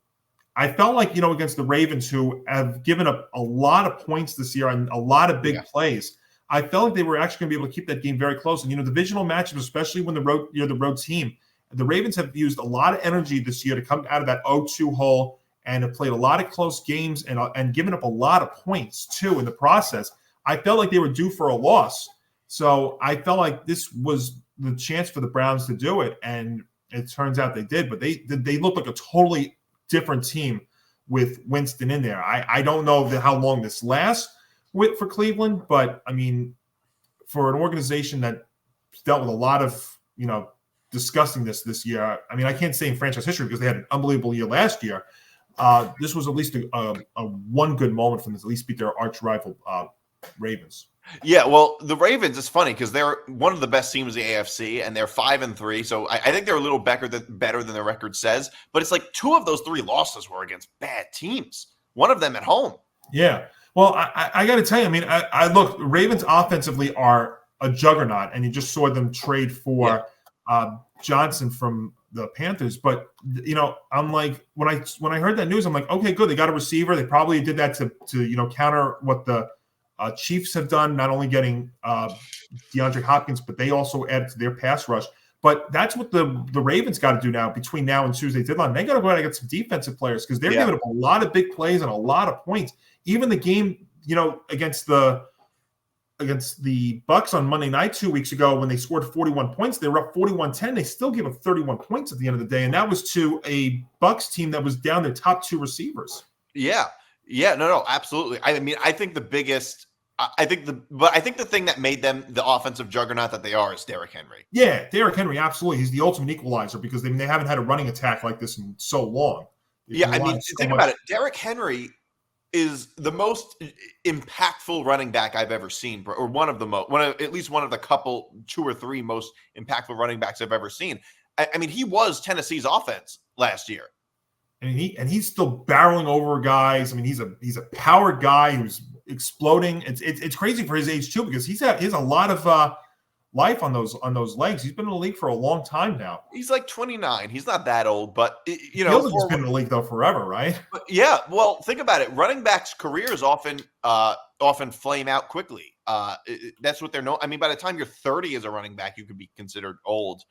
I felt like, against the Ravens, who have given up a lot of points this year and a lot of big plays, I felt like they were actually going to be able to keep that game very close. And, divisional matchups, especially when you're the road team, the Ravens have used a lot of energy this year to come out of that 0-2 hole and have played a lot of close games and given up a lot of points, too, in the process. I felt like they were due for a loss. So I felt like this was the chance for the Browns to do it. And it turns out they did. But they looked like a totally different team with Winston in there. I don't know how long this lasts for Cleveland, but I mean, for an organization that dealt with a lot of discussing this year. I mean, I can't say in franchise history because they had an unbelievable year last year. This was at least a one good moment for them to at least beat their arch rival Ravens. Yeah, well, the Ravens is funny because they're one of the best teams in the AFC, and they're 5-3. So I think they're a little better than their record says. But it's like 2 of those 3 losses were against bad teams. One of them at home. Yeah. Well, I got to tell you, I mean, I look, the Ravens offensively are a juggernaut, and you just saw them trade for Johnson from the Panthers. But I'm like, when I heard that news, I'm like, okay, good, they got a receiver. They probably did that to counter what the Chiefs have done, not only getting DeAndre Hopkins, but they also added to their pass rush. But that's what the Ravens got to do now between now and Tuesday's deadline. They got to go out and get some defensive players because they're giving up a lot of big plays and a lot of points. Even the game, against the Bucks on Monday night 2 weeks ago when they scored 41 points, they were up 41-10. They still gave up 31 points at the end of the day, and that was to a Bucks team that was down their top 2 receivers. Yeah, no, absolutely. I mean, I think the thing that made them the offensive juggernaut that they are is Derrick Henry. Yeah, Derrick Henry, absolutely. He's the ultimate equalizer because they haven't had a running attack like this in so long. Yeah, I mean, think about it. Derrick Henry is the most impactful running back I've ever seen, or at least one of the couple 2 or 3 most impactful running backs I've ever seen. I mean, he was Tennessee's offense last year. And he's still barreling over guys. I mean, he's a power guy who's exploding. It's crazy for his age too because he has a lot of life on those legs. He's been in the league for a long time now. He's like 29. He's not that old, but he's been in the league though forever, right? But yeah. Well, think about it. Running backs' careers often flame out quickly. That's what they're known. I mean, by the time you're 30 as a running back, you could be considered old.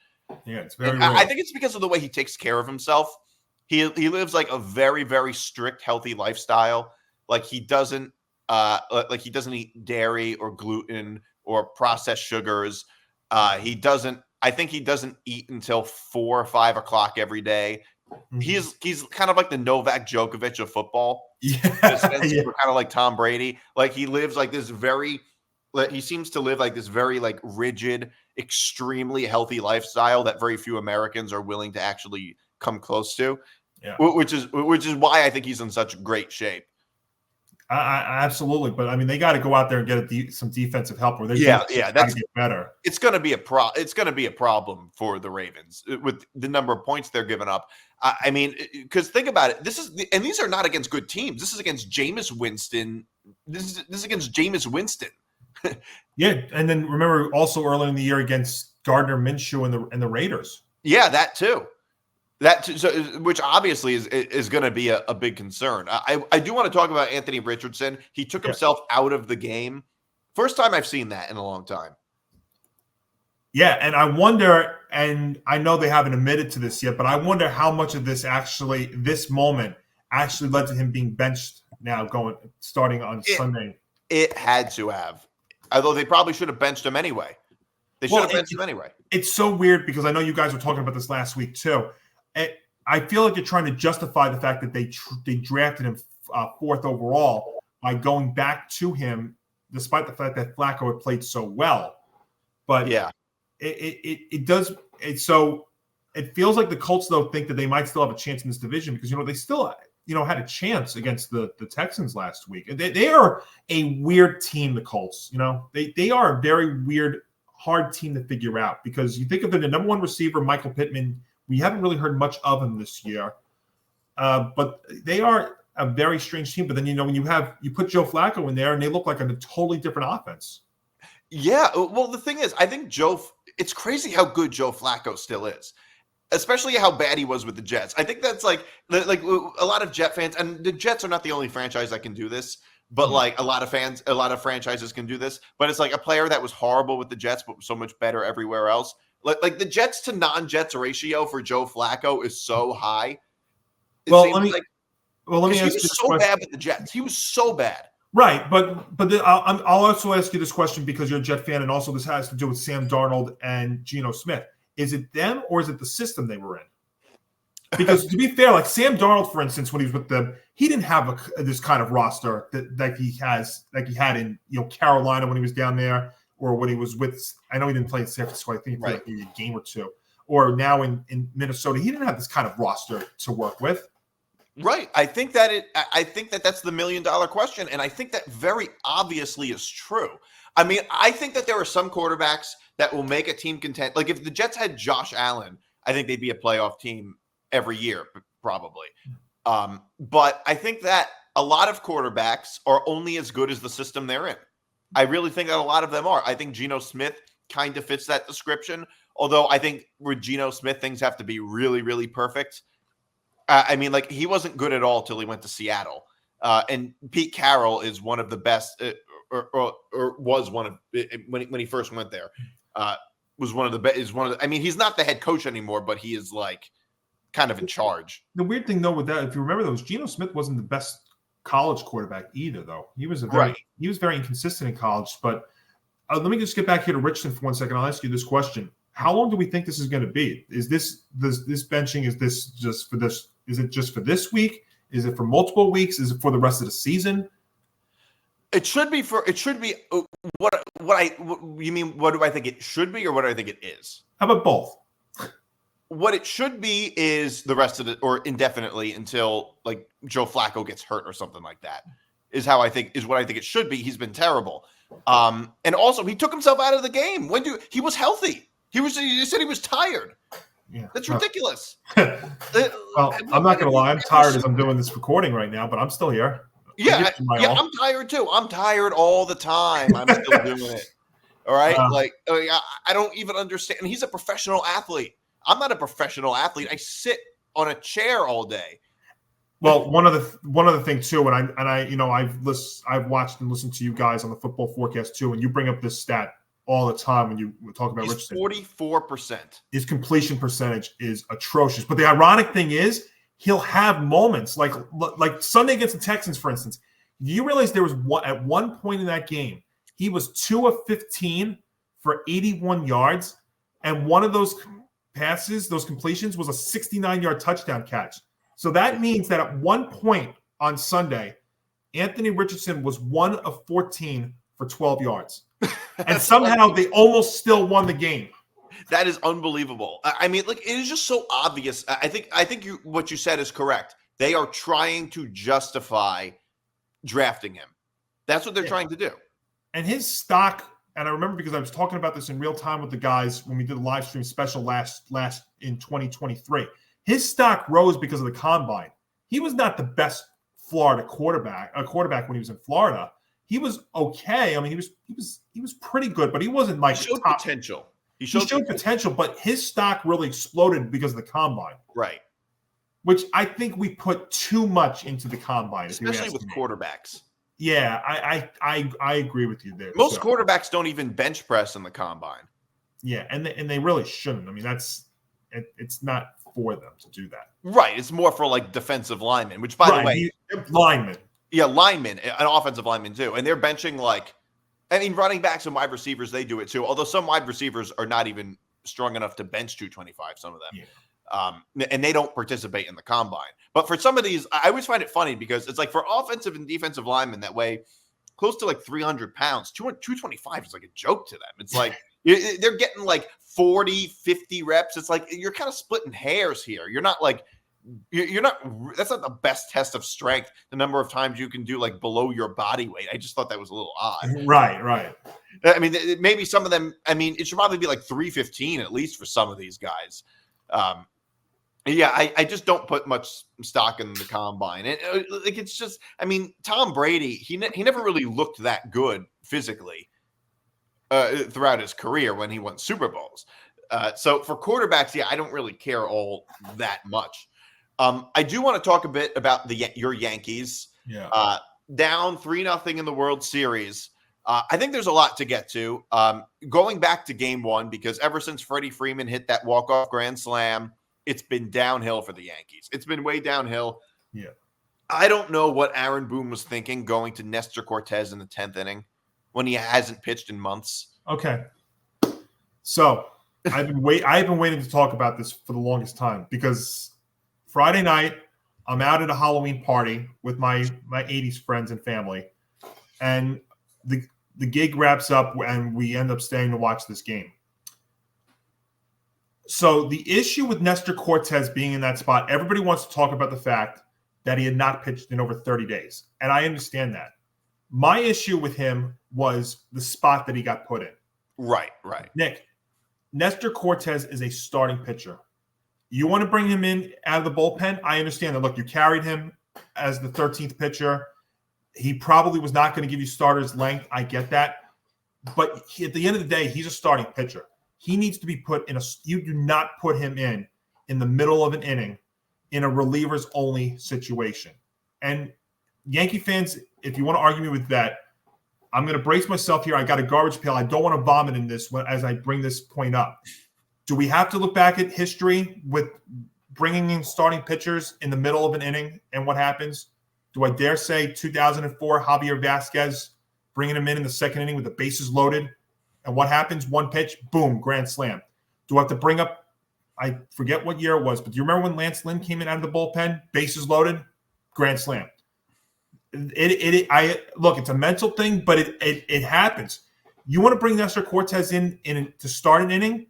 Yeah, it's very. I think it's because of the way he takes care of himself. He lives like a very, very strict, healthy lifestyle. Like he doesn't eat dairy or gluten or processed sugars. I think he doesn't eat until 4 or 5 o'clock every day. Mm-hmm. He's kind of like the Novak Djokovic of football. Yeah, kind of like Tom Brady. Like he lives like this he seems to live like this very like rigid, extremely healthy lifestyle that very few Americans are willing to actually come close to. Yeah. Which is why I think he's in such great shape. I absolutely, but I mean, they got to go out there and get some defensive help. Or that's get better. It's going to be It's going to be a problem for the Ravens with the number of points they're giving up. I mean, because think about it. These are not against good teams. This is against Jameis Winston. This is against Jameis Winston. Yeah, and then remember also earlier in the year against Gardner Minshew and the Raiders. Yeah, that too. Which obviously is going to be a big concern. I do want to talk about Anthony Richardson. He took himself out of the game. First time I've seen that in a long time. Yeah, and I wonder, and I know they haven't admitted to this yet, but I wonder how much of this moment actually led to him being benched now starting on Sunday. It had to have. Although they probably should have benched him anyway. They should have benched him anyway. It's so weird because I know you guys were talking about this last week too. I feel like you're trying to justify the fact that they drafted him 4th overall by going back to him, despite the fact that Flacco had played so well. But yeah, it does. It feels like the Colts though think that they might still have a chance in this division because they still had a chance against the Texans last week. They are a weird team. The Colts, they are a very weird, hard team to figure out because you think of the number 1 receiver, Michael Pittman. We haven't really heard much of him this year, but they are a very strange team. But then, when you put Joe Flacco in there and they look like a totally different offense. Yeah. Well, the thing is, I think it's crazy how good Joe Flacco still is, especially how bad he was with the Jets. I think that's like a lot of Jet fans, and the Jets are not the only franchise that can do this, but like a lot of franchises can do this. But it's like a player that was horrible with the Jets, but so much better everywhere else. Like the Jets to non-Jets ratio for Joe Flacco is so high. Let me ask you this question. He was so bad with the Jets. He was so bad. Right, but I'll also ask you this question because you're a Jet fan, and also this has to do with Sam Darnold and Geno Smith. Is it them or is it the system they were in? Because to be fair, like Sam Darnold, for instance, when he was with them, he didn't have this kind of roster that he had in Carolina when he was down there. Or when he was with, I know he didn't play in San Francisco. I think he played like maybe a game or 2. or now in Minnesota, he didn't have this kind of roster to work with. Right. I think that that's the $1 million question, and I think that very obviously is true. I mean, I think that there are some quarterbacks that will make a team content. Like if the Jets had Josh Allen, I think they'd be a playoff team every year, probably. But I think that a lot of quarterbacks are only as good as the system they're in. I really think that a lot of them are. I think Geno Smith kind of fits that description, although I think with Geno Smith, things have to be really, really perfect. I mean, like he wasn't good at all till he went to Seattle. And Pete Carroll is one of the best, or was one of when he first went there. Was one of the best. Is one of the. I mean, he's not the head coach anymore, but he is like kind of in charge. The weird thing though with that, if you remember, those Geno Smith wasn't the best college quarterback either. Though he was he was very inconsistent in college. But let me just get back here to Richardson for 1 second. I'll ask you this question: how long do we think this is going to be? Is this benching? Is this just for this? Is it just for this week? Is it for multiple weeks? Is it for the rest of the season? It should be what you mean? What do I think it should be, or what do I think it is? How about both? What it should be is the rest of it, or indefinitely until like Joe Flacco gets hurt or something like that. Is what I think it should be. He's been terrible, and also he took himself out of the game. He was healthy? He said he was tired. Yeah, that's ridiculous. Well, I'm not going to lie. I'm tired as I'm doing this recording right now, but I'm still here. Yeah, I'm tired too. I'm tired all the time. I'm still doing it. All right, I don't even understand. And he's a professional athlete. I'm not a professional athlete. I sit on a chair all day. Well, one of the things too, and I've watched and listened to you guys on the Football Forecast too, and you bring up this stat all the time when you talk about Richardson. 44%. His completion percentage is atrocious. But the ironic thing is, he'll have moments like Sunday against the Texans, for instance. You realize there was at one point in that game, he was 2 of 15 for 81 yards, and one of those passes, those completions, was a 69-yard touchdown catch. So that means that at one point on Sunday, Anthony Richardson was 1 of 14 for 12 yards. And somehow they almost still won the game. That is unbelievable. I mean, like, it is just so obvious. I think what you said is correct. They are trying to justify drafting him. That's what they're trying to do. And his stock, and I remember because I was talking about this in real time with the guys when we did the live stream special last in 2023. His stock rose because of the combine. He was not the best Florida quarterback when he was in Florida. He was okay. I mean, he was pretty good, but he wasn't like he showed potential. He showed potential, but his stock really exploded because of the combine. Right. Which I think we put too much into the combine, especially with quarterbacks. Yeah, I agree with you there. Most quarterbacks don't even bench press in the combine. Yeah, and they really shouldn't. I mean, it's not for them to do that. Right. It's more for like defensive linemen, which by the way, linemen. Yeah, linemen, and offensive linemen too. And they're benching running backs and wide receivers, they do it too. Although some wide receivers are not even strong enough to bench 225, some of them. Yeah. And they don't participate in the combine. But for some of these, I always find it funny because it's like for offensive and defensive linemen that weigh close to like 300 pounds, 225 is like a joke to them. It's like they're getting like 40, 50 reps. It's like you're kind of splitting hairs here. You're not like, that's not the best test of strength, the number of times you can do like below your body weight. I just thought that was a little odd. Right. I mean, maybe some of them, I mean, it should probably be like 315 at least for some of these guys. Yeah, I just don't put much stock in the combine. It's just, I mean, Tom Brady, he never really looked that good physically throughout his career when he won Super Bowls. So for quarterbacks, yeah, I don't really care all that much. I do want to talk a bit about your Yankees. Yeah. Down 3-0 in the World Series. I think there's a lot to get to. Going back to Game 1, because ever since Freddie Freeman hit that walk-off grand slam, it's been downhill for the Yankees. It's been way downhill. Yeah. I don't know what Aaron Boone was thinking going to Nestor Cortez in the 10th inning when he hasn't pitched in months. Okay. So I've been waiting to talk about this for the longest time because Friday night, I'm out at a Halloween party with my 80s friends and family. And the gig wraps up and we end up staying to watch this game. So the issue with Nestor Cortez being in that spot, everybody wants to talk about the fact that he had not pitched in over 30 days. And I understand that. My issue with him was the spot that he got put in. Right. Nick, Nestor Cortez is a starting pitcher. You want to bring him in out of the bullpen? I understand that. Look, you carried him as the 13th pitcher. He probably was not going to give you starter's length. I get that. But at the end of the day, he's a starting pitcher. He needs to be put in a – you do not put him in the middle of an inning in a relievers only situation. And Yankee fans, if you want to argue me with that, I'm going to brace myself here. I got a garbage pail. I don't want to vomit in this as I bring this point up. Do we have to look back at history with bringing in starting pitchers in the middle of an inning and what happens? Do I dare say 2004 Javier Vasquez, bringing him in the second inning with the bases loaded? And what happens? One pitch, boom, grand slam. Do I have to bring up – I forget what year it was, but do you remember when Lance Lynn came in out of the bullpen, bases loaded, grand slam? Look, it's a mental thing, but it happens. You want to bring Nestor Cortez in to start an inning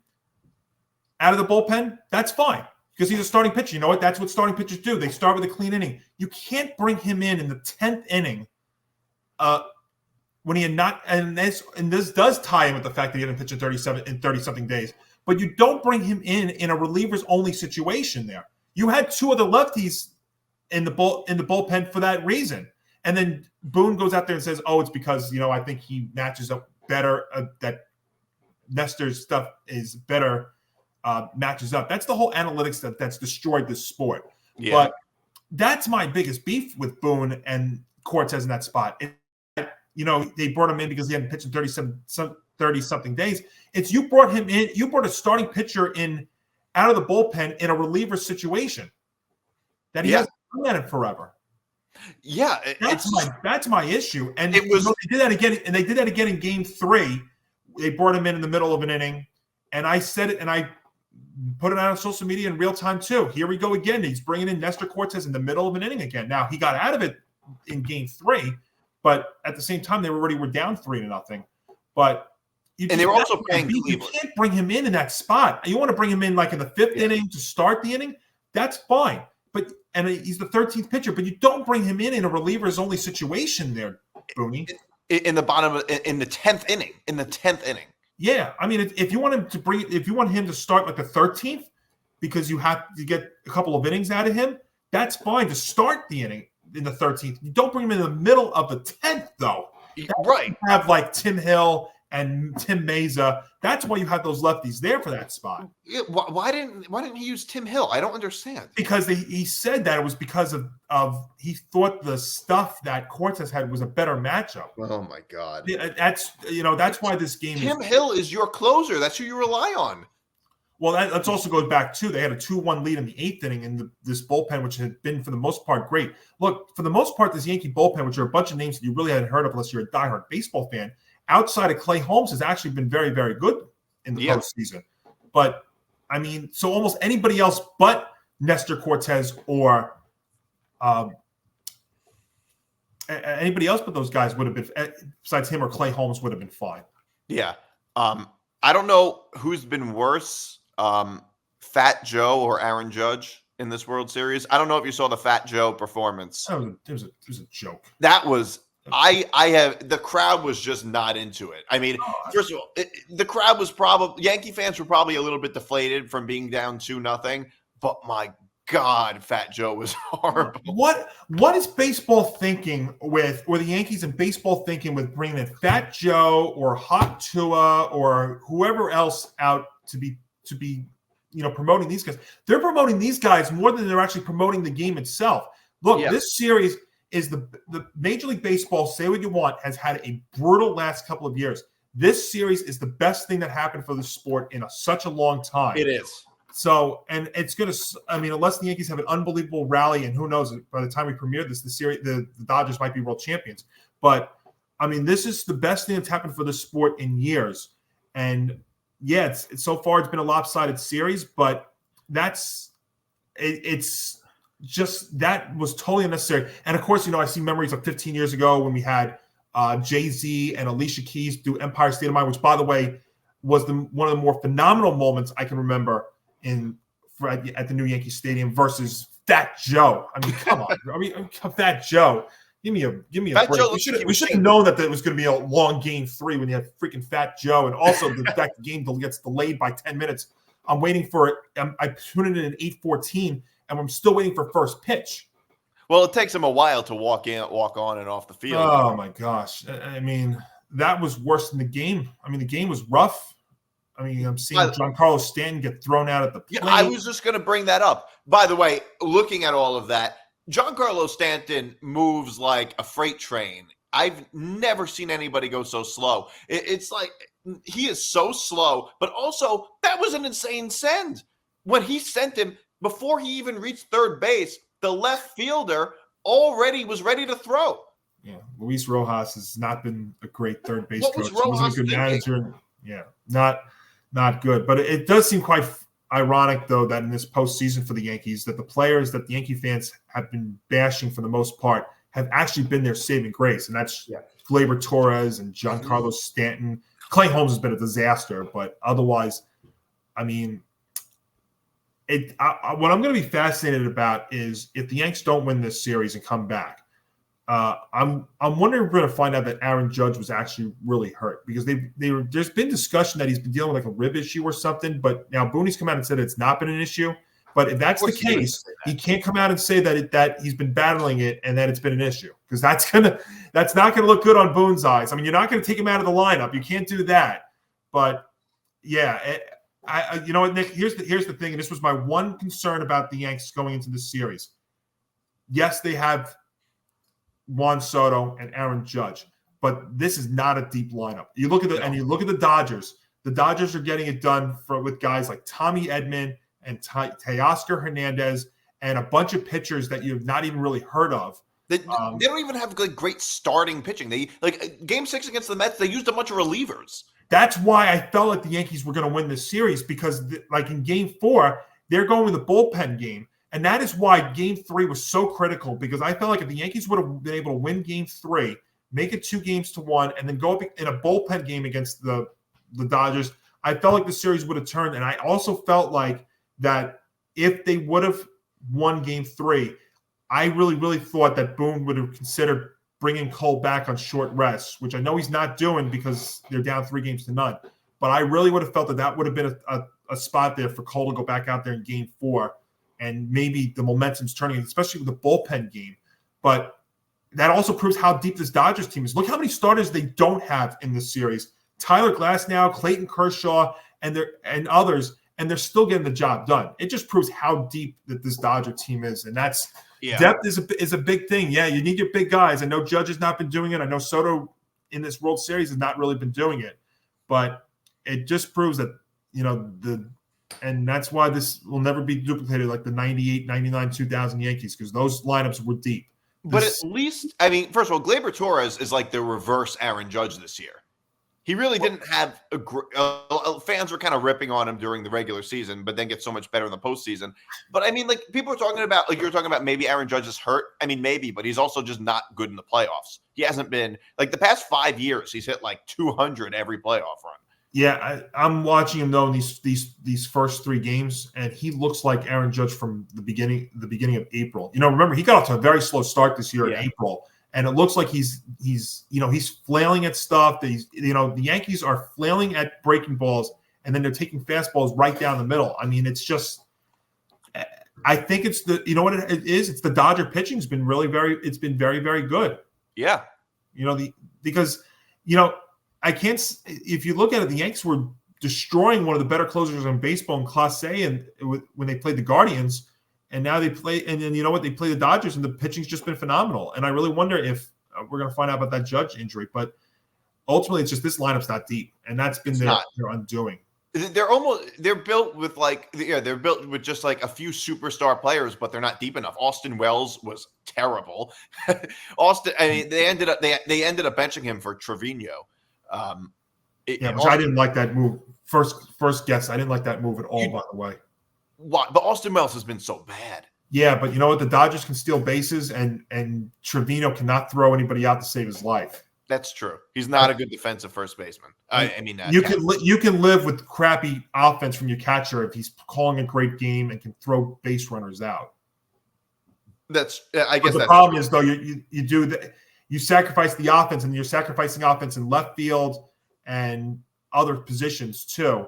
out of the bullpen? That's fine because he's a starting pitcher. You know what? That's what starting pitchers do. They start with a clean inning. You can't bring him in the 10th inning when he had not, and this does tie in with the fact that he hadn't pitched in 30-something days. But you don't bring him in a relievers only situation. There, you had two other lefties in the bullpen for that reason, and then Boone goes out there and says, "Oh, it's because I think he matches up better. That Nestor's stuff is better, matches up." That's the whole analytics that's destroyed this sport. Yeah. But that's my biggest beef with Boone and Cortez in that spot. They brought him in because he hadn't pitched in 30-something days. It's you brought him in. You brought a starting pitcher in out of the bullpen in a reliever situation that he hasn't done that in forever. Yeah, that's my issue. And they did that again. And they did that again in Game 3. They brought him in the middle of an inning, and I said it, and I put it out on social media in real time too. Here we go again. He's bringing in Nestor Cortez in the middle of an inning again. Now he got out of it in Game 3. But at the same time, they were down 3-0. But they were also playing Cleveland. You can't bring him in that spot. You want to bring him in like in the 5th inning to start the inning? That's fine. And he's the 13th pitcher. But you don't bring him in a relievers only situation there, Booney. In the 10th inning. In the 10th inning. Yeah, I mean, if you want him to start like the 13th because you have to get a couple of innings out of him, that's fine to start the inning in the 13th. You don't bring him in the middle of the 10th, though. Right. You have like Tim Hill and Tim Meza. That's why you have those lefties there for that spot. Yeah, why didn't he use Tim Hill? I don't understand. Because he said that it was because of he thought the stuff that Cortez had was a better matchup. Oh my God. That's why this game. Tim Hill is your closer. That's who you rely on. Well, that also goes back to they had a 2-1 lead in the 8th inning in this bullpen, which had been for the most part great. Look, for the most part, this Yankee bullpen, which are a bunch of names that you really hadn't heard of unless you're a diehard baseball fan, outside of Clay Holmes, has actually been very, very good in the postseason. But I mean, so almost anybody else but Nestor Cortez or anybody else but those guys would have been, besides him or Clay Holmes, would have been fine. Yeah. I don't know who's been worse. Fat Joe or Aaron Judge in this World Series. I don't know if you saw the Fat Joe performance. It was a joke. That was the crowd was just not into it. I mean, first of all, the crowd was Yankee fans were probably a little bit deflated from being down 2-0, but my God, Fat Joe was horrible. What is baseball thinking or the Yankees and baseball thinking with bringing in Fat Joe or Hot Tua or whoever else out to be promoting these guys? They're promoting these guys more than they're actually promoting the game itself. Look, This series is the Major League Baseball, say what you want, has had a brutal last couple of years. This series is the best thing that happened for the sport in such a long time. It is. So, and it's going to, I mean, unless the Yankees have an unbelievable rally, and who knows, by the time we premiere this, the series, the Dodgers might be world champions. But, I mean, this is the best thing that's happened for the sport in years. And, yeah, it's so far it's been a lopsided series, but it's just, that was totally unnecessary. And, of course, I see memories of 15 years ago when we had Jay-Z and Alicia Keys do Empire State of Mind, which, by the way, was one of the more phenomenal moments I can remember at the new Yankee Stadium versus Fat Joe. I mean, come on. I mean, Fat Joe. Give me a Fat break. Joe We should have known that it was going to be a long game 3 when you had freaking Fat Joe, and also the fact the game gets delayed by 10 minutes. I'm waiting for it. I tuned in at 8:14, and I'm still waiting for first pitch. Well, it takes him a while to walk on, and off the field. Oh my gosh! I mean, that was worse than the game. I mean, the game was rough. I mean, I'm seeing Giancarlo Stanton get thrown out at the plate. Yeah, I was just going to bring that up. By the way, looking at all of that, Giancarlo Stanton moves like a freight train. I've never seen anybody go so slow. It's like he is so slow, but also that was an insane send. When he sent him, before he even reached third base, the left fielder already was ready to throw. Yeah, Luis Rojas has not been a great third base What coach. was He wasn't a good thinking? manager. Yeah, not good. But it does seem quite ironic, though, that in this postseason for the Yankees, that the players that the Yankee fans have been bashing for the most part have actually been their saving grace, and that's Gleyber Torres and Giancarlo Stanton. Clay Holmes has been a disaster, but otherwise, I mean, what I'm going to be fascinated about is if the Yanks don't win this series and come back. I'm wondering if we're going to find out that Aaron Judge was actually really hurt, because there's been discussion that he's been dealing with like a rib issue or something, but now Booney's come out and said it's not been an issue. But if that's the case, he can't come out and say that he's been battling it and that it's been an issue, because that's not gonna look good on Boone's eyes. I mean, you're not going to take him out of the lineup. You can't do that. But yeah, you know what, Nick? Here's the thing, and this was my one concern about the Yanks going into this series. Yes, they have Juan Soto and Aaron Judge, but this is not a deep lineup. You look at the Dodgers. The Dodgers are getting it done with guys like Tommy Edman and Teoscar Hernandez and a bunch of pitchers that you have not even really heard of. They don't even have like great starting pitching. They like Game 6 against the Mets. They used a bunch of relievers. That's why I felt like the Yankees were going to win this series, because like in Game 4, they're going with a bullpen game. And that is why Game 3 was so critical, because I felt like if the Yankees would have been able to win Game 3, make it 2-1, and then go up in a bullpen game against the Dodgers, I felt like the series would have turned. And I also felt like that if they would have won Game 3, I really, really thought that Boone would have considered bringing Cole back on short rest, which I know he's not doing because they're down 3-0. But I really would have felt that would have been a spot there for Cole to go back out there in Game 4. And maybe the momentum's turning, especially with the bullpen game. But that also proves how deep this Dodgers team is. Look how many starters they don't have in this series. Tyler Glasnow, Clayton Kershaw, and others, and they're still getting the job done. It just proves how deep that this Dodger team is. And that's depth is a big thing. Yeah, you need your big guys. I know Judge has not been doing it. I know Soto in this World Series has not really been doing it. But it just proves that, and that's why this will never be duplicated like the 98, 99, 2000 Yankees, because those lineups were deep. But at least, I mean, first of all, Gleyber Torres is like the reverse Aaron Judge this year. He really didn't have fans were kind of ripping on him during the regular season, but then get so much better in the postseason. But I mean, like people are talking about, like you're talking about maybe Aaron Judge is hurt. I mean, maybe, but he's also just not good in the playoffs. He hasn't been like the past 5 years. He's hit like 200 every playoff run. Yeah, I'm watching him though in these first 3 games, and he looks like Aaron Judge from the beginning of April. Remember he got off to a very slow start this year in April, and it looks like he's flailing at stuff. The Yankees are flailing at breaking balls, and then they're taking fastballs right down the middle. I mean, it's just, I think it's what it is. It's the Dodger pitching's been really it's been very, very good. Yeah, because I can't. If you look at it, the Yankees were destroying one of the better closers in baseball in Class A, and when they played the Guardians, and now they play. And then they play the Dodgers, and the pitching's just been phenomenal. And I really wonder if we're going to find out about that Judge injury. But ultimately, it's just this lineup's not deep, and that's been their undoing. They're built with they're built with just like a few superstar players, but they're not deep enough. Austin Wells was terrible. They ended up benching him for Trevino. Which I didn't like that move. First guess, I didn't like that move at all. By the way, why? But Austin Wells has been so bad. Yeah, but you know what? The Dodgers can steal bases, and Trevino cannot throw anybody out to save his life. That's true. He's not a good defensive first baseman. I mean, you can live with crappy offense from your catcher if he's calling a great game and can throw base runners out. I guess the problem is though you sacrifice the offense, and you're sacrificing offense in left field and other positions too.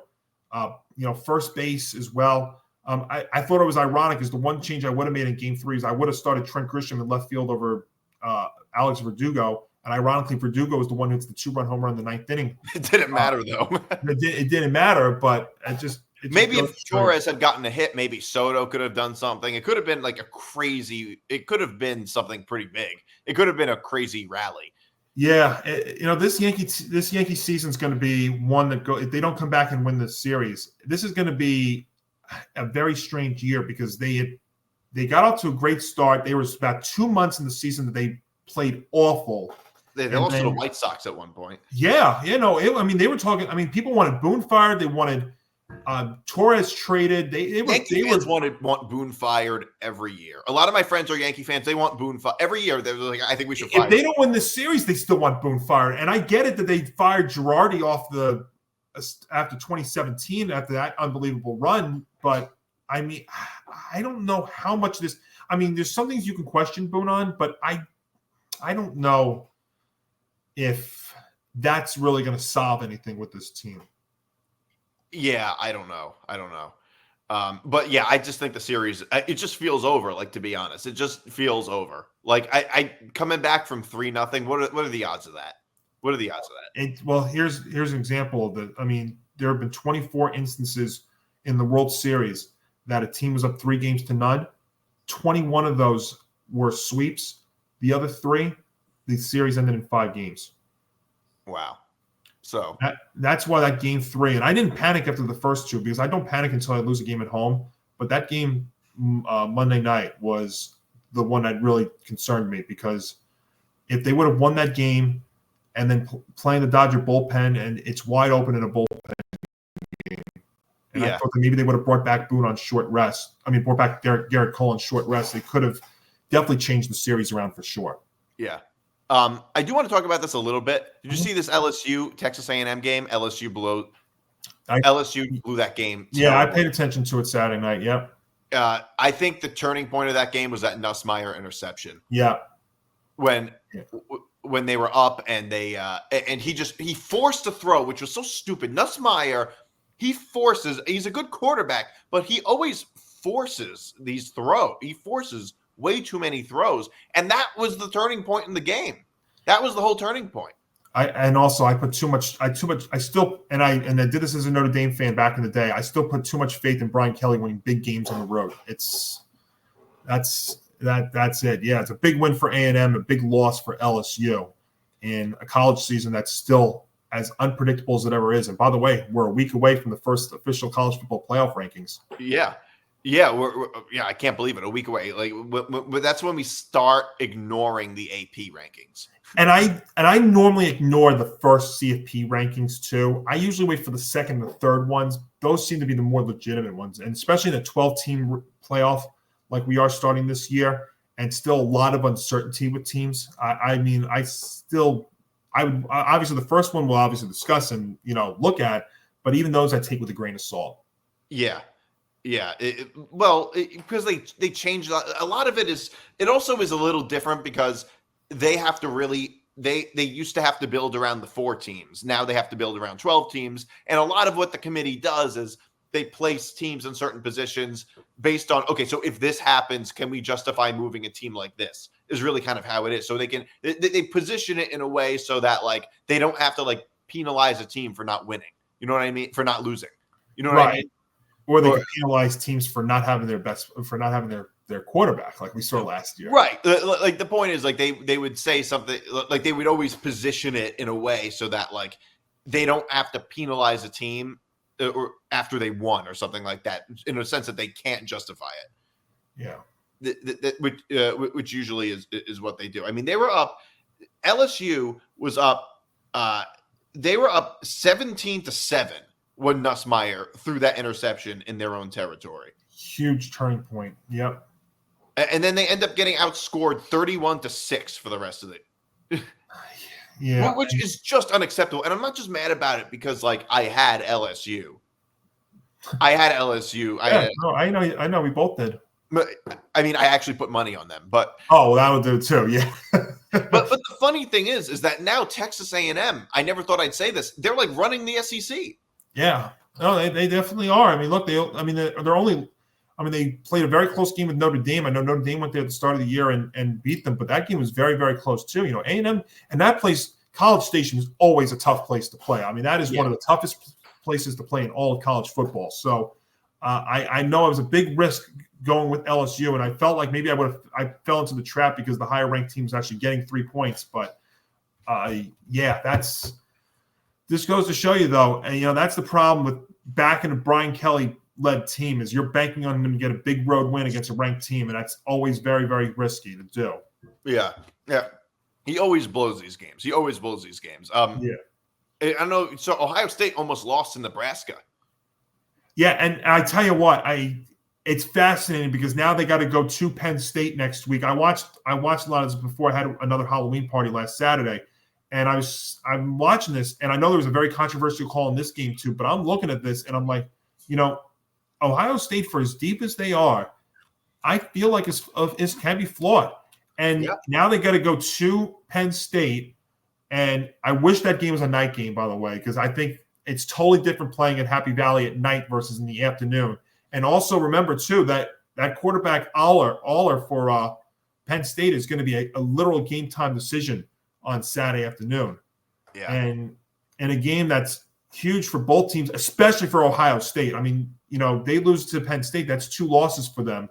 First base as well. I thought it was ironic is the one change I would have made in Game 3 is I would have started Trent Grisham in left field over Alex Verdugo, and ironically Verdugo was the one who hits the 2-run home run in the 9th inning. It didn't matter though. It didn't matter, but maybe if Torres had gotten a hit, maybe Soto could have done something. It could have been like it could have been something pretty big. It could have been a crazy rally. Yeah, this Yankee season is going to be one that if they don't come back and win the series, this is going to be a very strange year because they got off to a great start. There was about 2 months in the season that they played awful. They lost to the White Sox at one point. Yeah, they were talking. I mean, people wanted Boone fired. They wanted Torres traded. Yankee fans want Boone fired every year. A lot of my friends are Yankee fans. They want Boone fired every year. They're like, I think we should fire him. If they don't win this series, they still want Boone fired. And I get it that they fired Girardi after 2017 after that unbelievable run. But I mean, I don't know how much this. I mean, there's some things you can question Boone on, but I don't know if that's really going to solve anything with this team. Yeah, I don't know. But yeah, I just think the series, it just feels over. Like, to be honest, it just feels over. Like I coming back from 3-0. What are the odds of that? What are the odds of that? Well, here's an example of that. I mean, there have been 24 instances in the World Series that a team was up 3-0. 21 of those were sweeps. The other 3, the series ended in 5 games. Wow. So that's why that Game 3, and I didn't panic after the first 2 because I don't panic until I lose a game at home. But that game Monday night was the one that really concerned me because if they would have won that game and then playing the Dodger bullpen and it's wide open in a bullpen game, and I thought that maybe they would have brought back Boone on short rest. I mean, brought back Garrett Cole on short rest. They could have definitely changed the series around for sure. Yeah. I do want to talk about this a little bit. Did you see this LSU Texas A&M game? LSU blew that game. Yeah, I paid attention to it Saturday night. Yep. I think the turning point of that game was that Nussmeier interception. Yeah. When they were up and he forced a throw, which was so stupid. Nussmeier, he's a good quarterback, but he always forces these throws. He forces way too many throws, and that was the turning point in the game. That was the whole turning point. I put too much. I did this as a Notre Dame fan back in the day. I still put too much faith in Brian Kelly winning big games on the road. That's it. Yeah, it's a big win for A&M, a big loss for LSU in a college season that's still as unpredictable as it ever is. And by the way, we're a week away from the first official college football playoff rankings. Yeah. Yeah, I can't believe it. A week away. Like, that's when we start ignoring the AP rankings. And I normally ignore the first CFP rankings too. I usually wait for the second and the third ones. Those seem to be the more legitimate ones, and especially in a 12-team playoff like we are starting this year, and still a lot of uncertainty with teams. I would obviously the first one we'll obviously discuss and look at, but even those I take with a grain of salt. Yeah. Yeah, because they changed a lot of it. It also is a little different because they have to really they used to have to build around the 4 teams. Now they have to build around 12 teams, and a lot of what the committee does is they place teams in certain positions based on, okay, so if this happens, can we justify moving a team like this? Is really kind of how it is. So they position it in a way so that like they don't have to like penalize a team for not winning. You know what I mean? For not losing. You know what I mean? Or they could penalize teams for not having their quarterback, like we saw last year. Right. Like the point is, like they would say something, like they would always position it in a way so that like they don't have to penalize a team or after they won or something like that, in a sense that they can't justify it. Yeah. Which usually is what they do. I mean, they were up. LSU was up. They were up 17-7. When Nussmeier threw that interception in their own territory. Huge turning point. Yep. And then they end up getting outscored 31-6 for the rest of it. Yeah. which is just unacceptable. And I'm not just mad about it because like I had LSU. Yeah, no, I know. We both did. I mean, I actually put money on them, but oh, well, that would do it too. Yeah. but the funny thing is that now Texas A&M. I never thought I'd say this. They're like running the SEC. Yeah. No, they definitely are. I mean, look, they're only. I mean, they played a very close game with Notre Dame. I know Notre Dame went there at the start of the year and beat them, but that game was very, very close too. You know, A&M and that place, College Station, is always a tough place to play. I mean, that is one of the toughest places to play in all of college football. So I know it was a big risk going with LSU, and I felt like maybe I fell into the trap because the higher ranked team is actually getting 3 points. But this goes to show you though, and that's the problem with backing a Brian Kelly led team is you're banking on them to get a big road win against a ranked team, and that's always very, very risky to do. Yeah. He always blows these games. I know. So Ohio State almost lost to Nebraska. Yeah, and I tell you what, it's fascinating because now they got to go to Penn State next week. I watched a lot of this before. I had another Halloween party last Saturday, and I'm watching this, and I know there was a very controversial call in this game too. But I'm looking at this, and I'm like, Ohio State, for as deep as they are, I feel like it can be flawed. And now they got to go to Penn State. And I wish that game was a night game, by the way, because I think it's totally different playing at Happy Valley at night versus in the afternoon. And also remember, too, that quarterback Aller for Penn State is going to be a literal game time decision on Saturday afternoon. Yeah. And a game that's huge for both teams, especially for Ohio State. I mean, they lose to Penn State. That's 2 losses for them.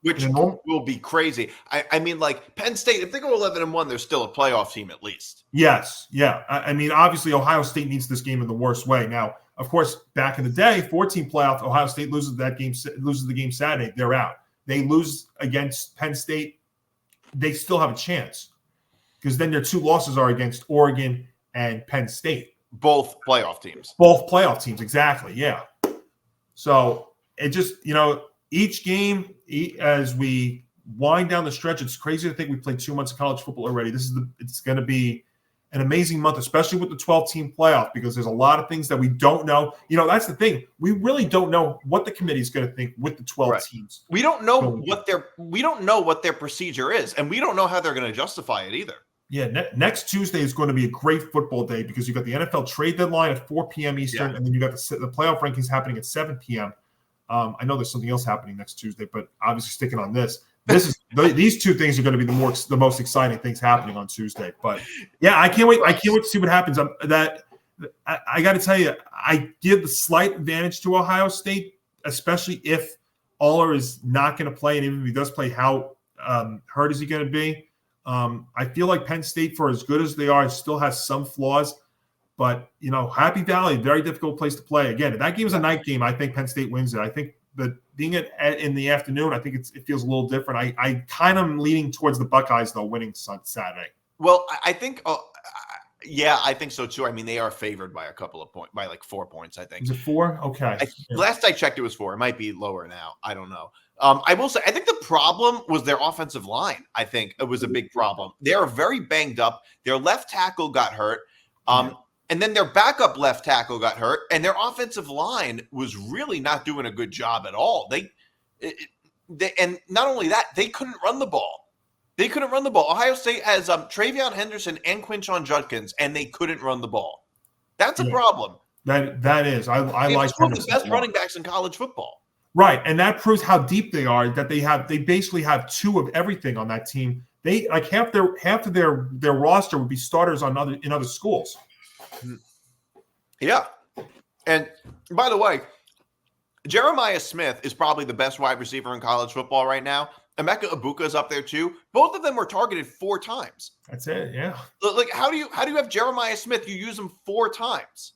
Which will be crazy. I mean, like Penn State, if they go 11-1, they're still a playoff team at least. Yes, yeah. I mean, obviously, Ohio State needs this game in the worst way. Now, of course, back in the day, 14 playoff, Ohio State loses the game Saturday, they're out. They lose against Penn State, they still have a chance because then their 2 losses are against Oregon and Penn State. Both playoff teams. Both playoff teams, exactly. Yeah. So it just each game, as we wind down the stretch, it's crazy to think we played 2 months of college football already. It's going to be an amazing month, especially with the 12-team playoff, because there's a lot of things that we don't know. That's the thing. We really don't know what the committee is going to think with the 12 teams. We don't know what their procedure is, and we don't know how they're going to justify it either. Yeah, next Tuesday is going to be a great football day because you've got the NFL trade deadline at 4 p.m. Eastern, and then you got the playoff rankings happening at 7 p.m. I know there's something else happening next Tuesday, but obviously sticking on this. These 2 things are going to be the most exciting things happening on Tuesday. But yeah, I can't wait. I can't wait to see what happens. I got to tell you, I give the slight advantage to Ohio State, especially if Aller is not going to play, and even if he does play, how hurt is he going to be? I feel like Penn State, for as good as they are, still has some flaws. But, Happy Valley, very difficult place to play. Again, if that game is a night game, I think Penn State wins it. I think that being in the afternoon, I think it feels a little different. I kind of am leaning towards the Buckeyes, though, winning Saturday. Well, I think I think so, too. I mean, they are favored by a couple of points, by like 4 points, I think. Is it 4? Okay. Last I checked, it was 4. It might be lower now. I don't know. I will say, I think the problem was their offensive line. I think it was a big problem. They are very banged up. Their left tackle got hurt. And then their backup left tackle got hurt, and their offensive line was really not doing a good job at all. And not only that, they couldn't run the ball. Ohio State has Travion Henderson and Quinshon Judkins, and they couldn't run the ball. That's a problem. That is. I like one of the best running backs in college football. Right, and that proves how deep they are. That they basically have 2 of everything on that team. They like half of their roster would be starters in other schools. Yeah. And by the way, Jeremiah Smith is probably the best wide receiver in college football right now. Emeka Egbuka is up there too. Both of them were targeted 4 times. That's it. Yeah. Like, how do you have Jeremiah Smith? You use him 4 times.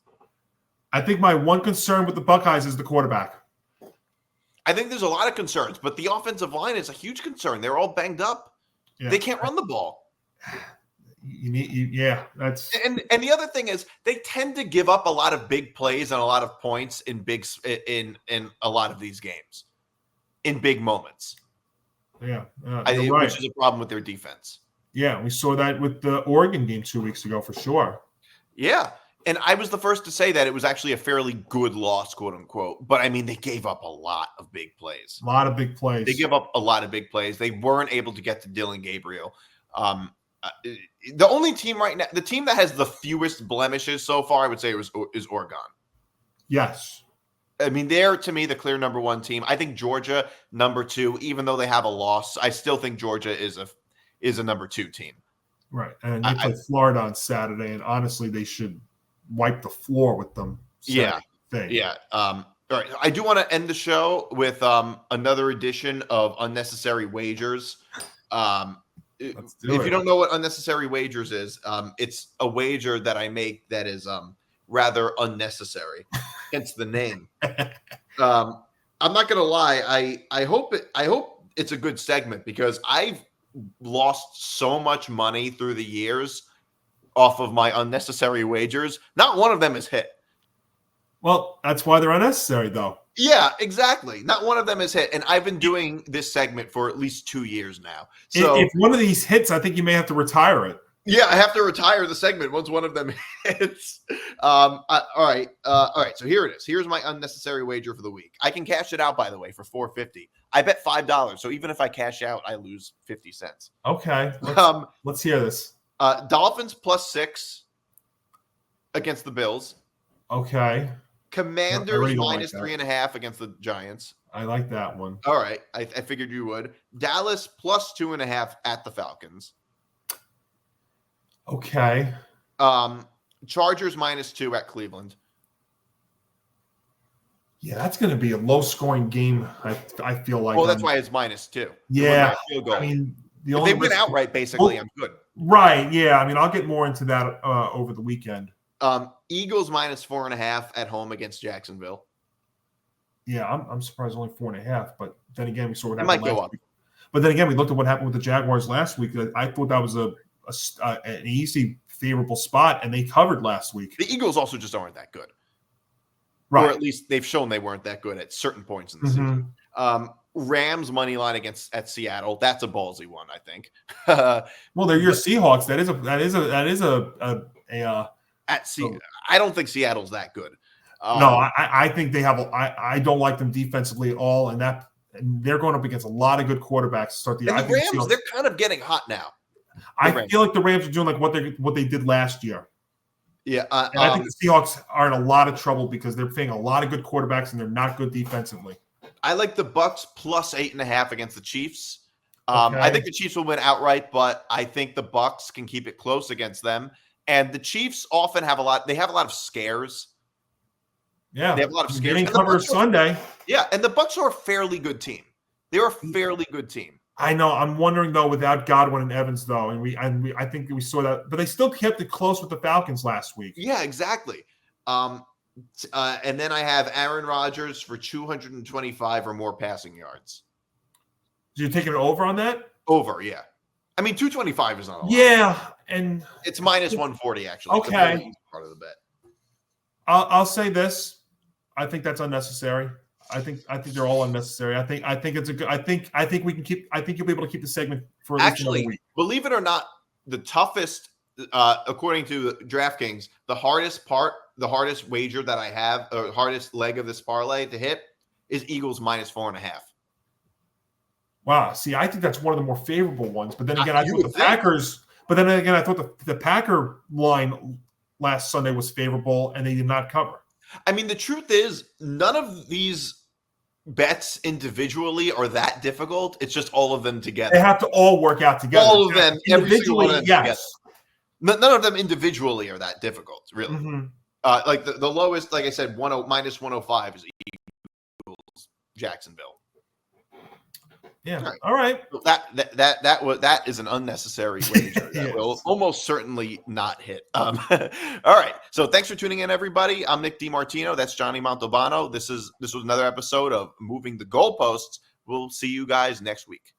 I think my one concern with the Buckeyes is the quarterback. I think there's a lot of concerns, but the offensive line is a huge concern. They're all banged up. Yeah. They can't run the ball. That's and the other thing is they tend to give up a lot of big plays and a lot of points in a lot of these games, in big moments. Yeah, which is a problem with their defense. Yeah, we saw that with the Oregon game 2 weeks ago for sure. Yeah. And I was the first to say that it was actually a fairly good loss, quote unquote. But I mean, they gave up a lot of big plays. A lot of big plays. They give up a lot of big plays. They weren't able to get to Dylan Gabriel. The only team right now, the team that has the fewest blemishes so far, I would say is Oregon. Yes. I mean, they're, to me, the clear number one team. I think Georgia, number two, even though they have a loss, I still think Georgia is a number two team. Right. And they play Florida on Saturday, and honestly, they should wipe the floor with them. Yeah. All right. I do want to end the show with another edition of Unnecessary Wagers. If you don't know what Unnecessary Wagers is, it's a wager that I make that is rather unnecessary, hence the name. I'm not gonna lie. I hope it's a good segment because I've lost so much money through the years off of my unnecessary wagers. Not one of them has hit. Well, that's why they're unnecessary, though. Yeah, exactly. Not one of them has hit. And I've been doing this segment for at least 2 years now. So if one of these hits, I think you may have to retire it. Yeah, I have to retire the segment once one of them hits. All right. So here it is. Here's my unnecessary wager for the week. I can cash it out, by the way, for $4.50. I bet $5. So even if I cash out, I lose 50 cents. Okay. Let's hear this. Dolphins +6 against the Bills. Okay. Commanders minus 3.5 against the Giants. I like that one. All right. I figured you would. Dallas +2.5 at the Falcons. Okay. Chargers -2 at Cleveland. Yeah, that's going to be a low-scoring game. I feel like. Well, that's why it's -2. Yeah. I mean, if they win outright, basically, I'm good. Right. Yeah. I mean, I'll get more into that over the weekend. Eagles -4.5 at home against Jacksonville. Yeah, I'm surprised only 4.5. But then again, we saw what happened. It might go up. Week. But then again, we looked at what happened with the Jaguars last week. I thought that was an easy, favorable spot, and they covered last week. The Eagles also just aren't that good. Right. Or at least they've shown they weren't that good at certain points in the season. Rams money line at Seattle. That's a ballsy one, I think. Well, they're your Seahawks. That is a I don't think Seattle's that good. No, I think they have. I don't like them defensively at all, and they're going up against a lot of good quarterbacks to start the year. And the Rams, they're kind of getting hot now. I feel like the Rams are doing like what they did last year. Yeah, and I think the Seahawks are in a lot of trouble because they're playing a lot of good quarterbacks and they're not good defensively. I like the Bucks +8.5 against the Chiefs. I think the Chiefs will win outright, but I think the Bucks can keep it close against them. And the Chiefs often have a lot of scares. Yeah, they have a lot of scares. Getting covered Sunday. Yeah, and the Bucks are a fairly good team. They're a fairly good team. I know. I'm wondering though, without Godwin and Evans, though, and I think we saw that, but they still kept it close with the Falcons last week. Yeah, exactly. And then I have Aaron Rodgers for 225 or more passing yards. So you're taking it over on that? Over, yeah. I mean, 225 is not a lot. Yeah, and it's -140 actually. Okay, part of the bet. I'll say this: I think that's unnecessary. I think they're all unnecessary. I think it's a good. I think we can keep. I think you'll be able to keep the segment for at least another week. Believe it or not, the toughest, according to DraftKings, the hardest wager that I have, or hardest leg of this parlay to hit, is Eagles -4.5. Wow. See, I think that's one of the more favorable ones. But then again, I thought the Packers. But then again, I thought the Packer line last Sunday was favorable, and they did not cover. I mean, the truth is, none of these bets individually are that difficult. It's just all of them together. They have to all work out together. All of them, individually, every yes. None of them individually are that difficult, really. Mm-hmm. Like the lowest, like I said, -105 is Eagles, Jacksonville. Yeah. All right. That is an unnecessary wager that will almost certainly not hit. All right. So thanks for tuning in, everybody. I'm Nick DiMartino. That's Johnny Montalbano. This was another episode of Moving the Goalposts. We'll see you guys next week.